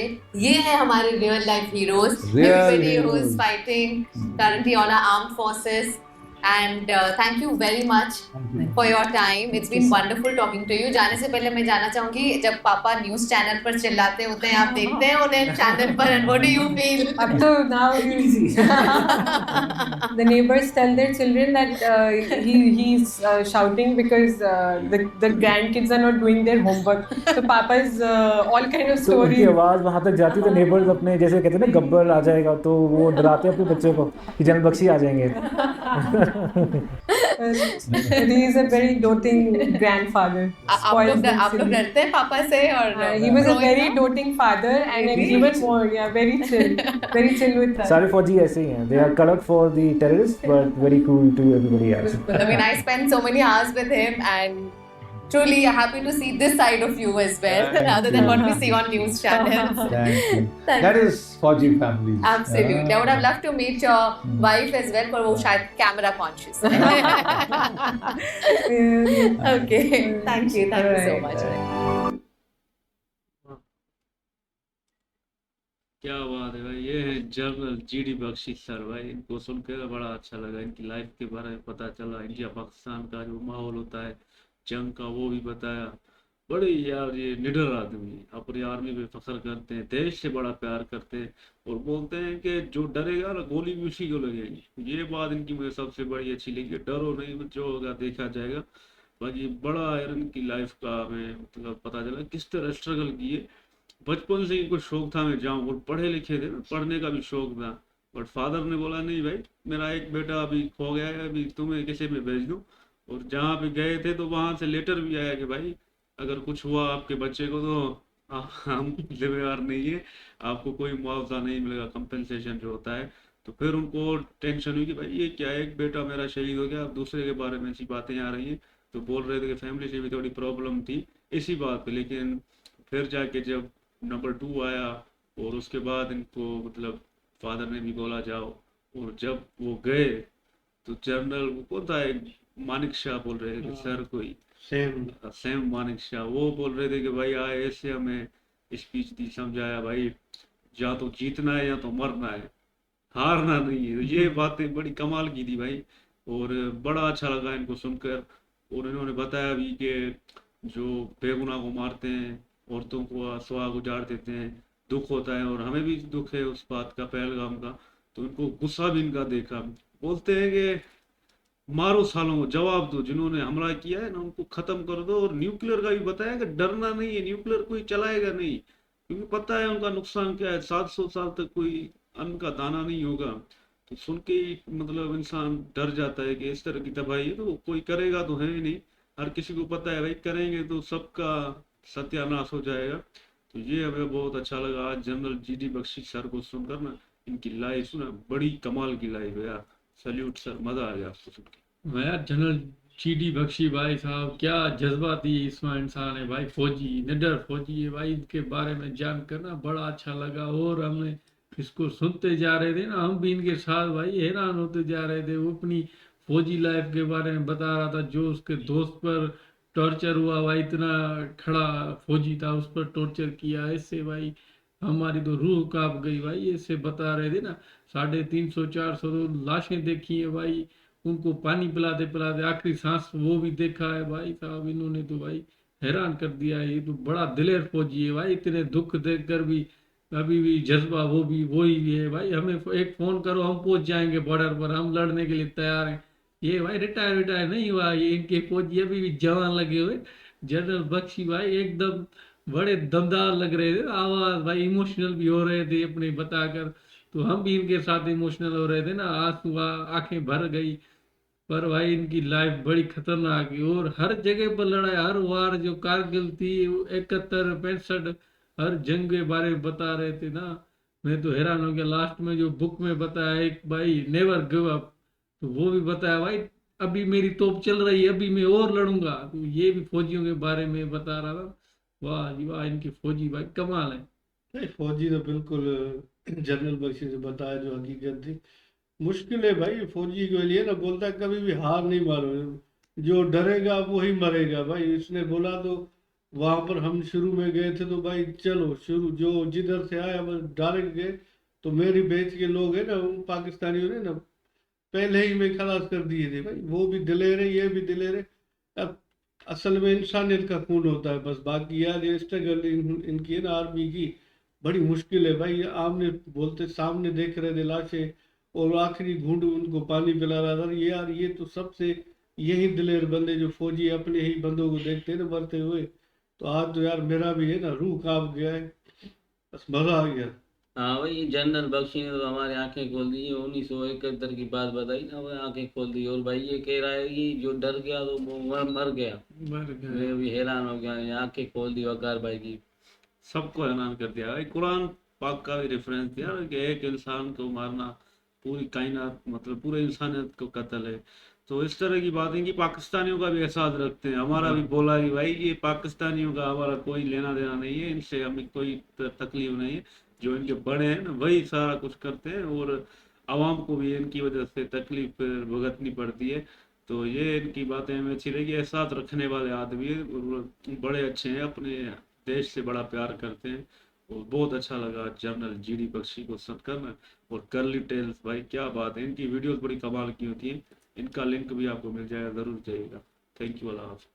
ये है हमारे real life heroes. Everybody who is fighting currently on our armed forces. And thank you very much for your time. It's been wonderful talking to you. जाने से पहले मैं जानना चाहूँगी, जब पापा न्यूज़ चैनल पर चिल्लाते होते हैं, आप देखते हैं उन्हें चैनल पर, and what do you feel? Up to now, the neighbors tell their children that he's shouting because the grandkids are not doing their homework. So Papa is all kind of तो उनकी stories. आवाज़ वहाँ तक जाती तो neighbours अपने जैसे कहते हैं ना गब्बर आ जाएगा, तो वो डराते हैं अपने बच्चों को कि जनरल बख्शी आ जाएंगे. He is a very doting grandfather. आप लोग डरते हैं पापा से? और He was a very doting father and even more, very chill with us. सारे फौजी ऐसे ही हैं. They are cut out for the terrorists but very cool to everybody else. I mean, I spent so many hours with him and truly happy to see this side of you as well, rather than what we see on news channels. Thank you. That is Fauji family. Absolutely. I would have loved to meet your wife as well, but वो शायद camera conscious है. Okay. Thank you so much. क्या बात है भाई. ये है general GD Bakshi sir भाई. इनको सुनकर बड़ा अच्छा लगा. इनकी लाइफ के बारे में पता चला. इंडिया पाकिस्तान का जो माहौल होता है जंग का वो भी बताया. बड़े यार ये निडर आदमी, अपनी आर्मी पे फख्र करते हैं, देश से बड़ा प्यार करते हैं और बोलते हैं कि जो डरेगा ना गोली भी उसी को लगेगी. ये बात इनकी मुझे सबसे बड़ी अच्छी लगी. डरो नहीं, जो होगा देखा जाएगा. बाकी बड़ा यार इनकी लाइफ का हमें मतलब पता चला किस तरह स्ट्रगल किए. बचपन से इनको शौक था मैं जाऊँ, और पढ़े लिखे थे, पढ़ने का भी शौक था, बट फादर ने बोला नहीं भाई, मेरा एक बेटा अभी खो गया है, अभी तुम्हें किसी में भेज दूँ. और जहाँ पे गए थे तो वहाँ से लेटर भी आया कि भाई अगर कुछ हुआ आपके बच्चे को तो हम जिम्मेवार नहीं है, आपको कोई मुआवजा नहीं मिलेगा, कंपेंसेशन जो होता है. तो फिर उनको टेंशन हुई कि भाई ये क्या है, एक बेटा मेरा शहीद हो गया, अब दूसरे के बारे में ऐसी बातें आ रही हैं. तो बोल रहे थे कि फैमिली से भी थोड़ी प्रॉब्लम थी इसी बात पे. लेकिन फिर जाके जब नंबर 2 आया और उसके बाद इनको मतलब फादर ने भी बोला जाओ, और जब वो गए तो जनरल कौन था, मानिक शाह बोल रहे थे सर, कोई सेम मानिक शाह, वो बोल रहे थे कि भाई आए ऐसे हमें स्पीच दी, समझाया भाई या तो जीतना है या तो मरना है, हारना नहीं है. ये बातें बड़ी कमाल की थी भाई, और बड़ा अच्छा लगा इनको सुनकर. और इन्होंने बताया भी कि जो बेगुनाह को मारते हैं, औरतों को सुहाग उजाड़ देते हैं, दुख होता है, और हमें भी दुख है उस बात का, पहलगाम का. तो इनको गुस्सा भी इनका देखा. बोलते हैं कि मारो सालों को, जवाब दो, जिन्होंने हमला किया है ना उनको खत्म कर दो. और न्यूक्लियर का भी बताया कि डरना नहीं है, न्यूक्लियर कोई चलाएगा नहीं, क्योंकि पता है उनका नुकसान क्या है. 700 साल तक कोई अन्न का दाना नहीं होगा. तो सुन के ही मतलब इंसान डर जाता है कि इस तरह की तबाही है तो कोई करेगा तो है ही नहीं. हर किसी को पता है भाई करेंगे तो सबका सत्यानाश हो जाएगा। तो ये हमें बहुत अच्छा लगा आज जनरल जीडी बख्शी सर को सुनकर ना, इनकी लाइफ सुना, बड़ी कमाल की लाइफ है यार। सल्यूट सर, मजा आ गया आपको सुन के। यार जनरल जीडी बख्शी भाई साहब क्या जज्बाती इसमें इंसान है भाई, फौजी, निडर फौजी है भाई। इनके बारे में जानकर ना बड़ा अच्छा लगा, और हमने इसको सुनते जा रहे थे ना, हम भी इनके साथ भाई हैरान होते जा रहे थे। वो अपनी फौजी लाइफ के बारे में बता रहा था, जो उसके दोस्त पर टॉर्चर हुआ भाई, इतना खड़ा फौजी था, उस पर टॉर्चर किया। इससे भाई हमारी तो रूह कांप गई भाई। इससे बता रहे थे ना 350-400 लाशें देखी है भाई, उनको पानी पिलाते पिलाते आखिरी सांस वो भी देखा है भाई साहब। इन्होंने तो भाई हैरान कर दिया है। ये तो बड़ा दिलेर फौजी है भाई, इतने दुख देखकर भी अभी भी जज्बा वो भी वही है भाई। हमें एक फोन करो, हम पहुंच जाएंगे बॉर्डर पर, हम लड़ने के लिए तैयार हैं। ये भाई रिटायर नहीं हुआ, ये इनके फौजी अभी भी जवान लगे हुए। जनरल बख्शी भाई एकदम बड़े दमदार लग रहे थे, आवाज भाई इमोशनल भी हो रहे थे अपने बताकर। तो हम भी इनके साथ इमोशनल हो रहे थे ना, आंसू आंखें भर गई। पर भाई इनकी लाइफ बड़ी खतरनाक है, और हर जगह पर लड़ाई, हर वार जो कारगिल थी, 71-65 हर जंग के बारे में बता रहे थे ना। मैं तो हैरान हो गया, लास्ट में जो बुक में बताया एक भाई नेवर गिव अप, तो वो भी बताया भाई अभी मेरी तोप चल रही है, अभी मैं और लड़ूंगा। तो ये भी फौजियों के बारे में बता रहा था। वाह जी वाह, इनकी फौजी भाई कमाल है। नहीं, फौजी तो बिल्कुल जनरल बख्शी से बताया जो हकीकत थी। मुश्किल है भाई फौजी के लिए ना, बोलता है कभी भी हार नहीं मारो, जो डरेगा वही मरेगा भाई। इसने बोला तो वहां पर हम शुरू में गए थे तो भाई चलो शुरू, जो जिधर से आया बस डायरेक्ट गए। तो मेरी बैच के लोग है ना, उन पाकिस्तानियों ने ना पहले ही में खलास कर दिए थे भाई। वो भी दिलेर है, ये भी दिलेर है। अब असल में इंसानियत का खून होता है बस। बाकी यार ये स्ट्रगल इनकी है ना आर्मी की, बड़ी मुश्किल है भाई। आमने बोलते सामने देख रहे थे लाशें, और आखिरी घूंट उनको पानी पिला रहा था। ये यार ये तो सबसे यही दिलेर बंदे जो फौजी अपने ही बंदों को देखते हैं ना मरते हुए। तो आज तो यार मेरा भी है ना रूह कांप गया है, बस मजा आ गया। हाँ भाई, ये जनरल बख्शी ने तो हमारी आंखें खोल दी। 1971 की बात बताई ना, वो आंखें खोल दी। और भाई ये कह रहा है कि जो डर गया तो वो मर गया। मर गए। मैं भी हैरान हो गया, ये आंखें खोल दी वकार भाई की। सबको हैरान कर दिया भाई। कुरान पाक का भी रेफरेंस दिया ना कि एक इंसान को मारना पूरी कायनात, मतलब पूरे इंसानियत को कत्ल है। तो इस तरह की बातें कि पाकिस्तानियों का भी एहसास रखते हैं। हमारा भी बोला कि भाई ये पाकिस्तानियों का हमारा कोई लेना देना नहीं है, इनसे हमें कोई तकलीफ नहीं है। जो इनके बड़े हैं ना वही सारा कुछ करते हैं, और आवाम को भी इनकी वजह से तकलीफ भुगतनी पड़ती है। तो ये इनकी बातें हमें अच्छी लगी। एहसास रखने वाले आदमी है, और बड़े अच्छे हैं, अपने देश से बड़ा प्यार करते हैं। और बहुत अच्छा लगा जनरल जीडी बख्शी को सुनकर ना। और कर्ली टेल्स भाई क्या बात है, इनकी वीडियोस बड़ी कमाल की होती हैं। इनका लिंक भी आपको मिल जाएगा, जरूर जाइएगा। थैंक यू, अल्लाह हाफ़िज़।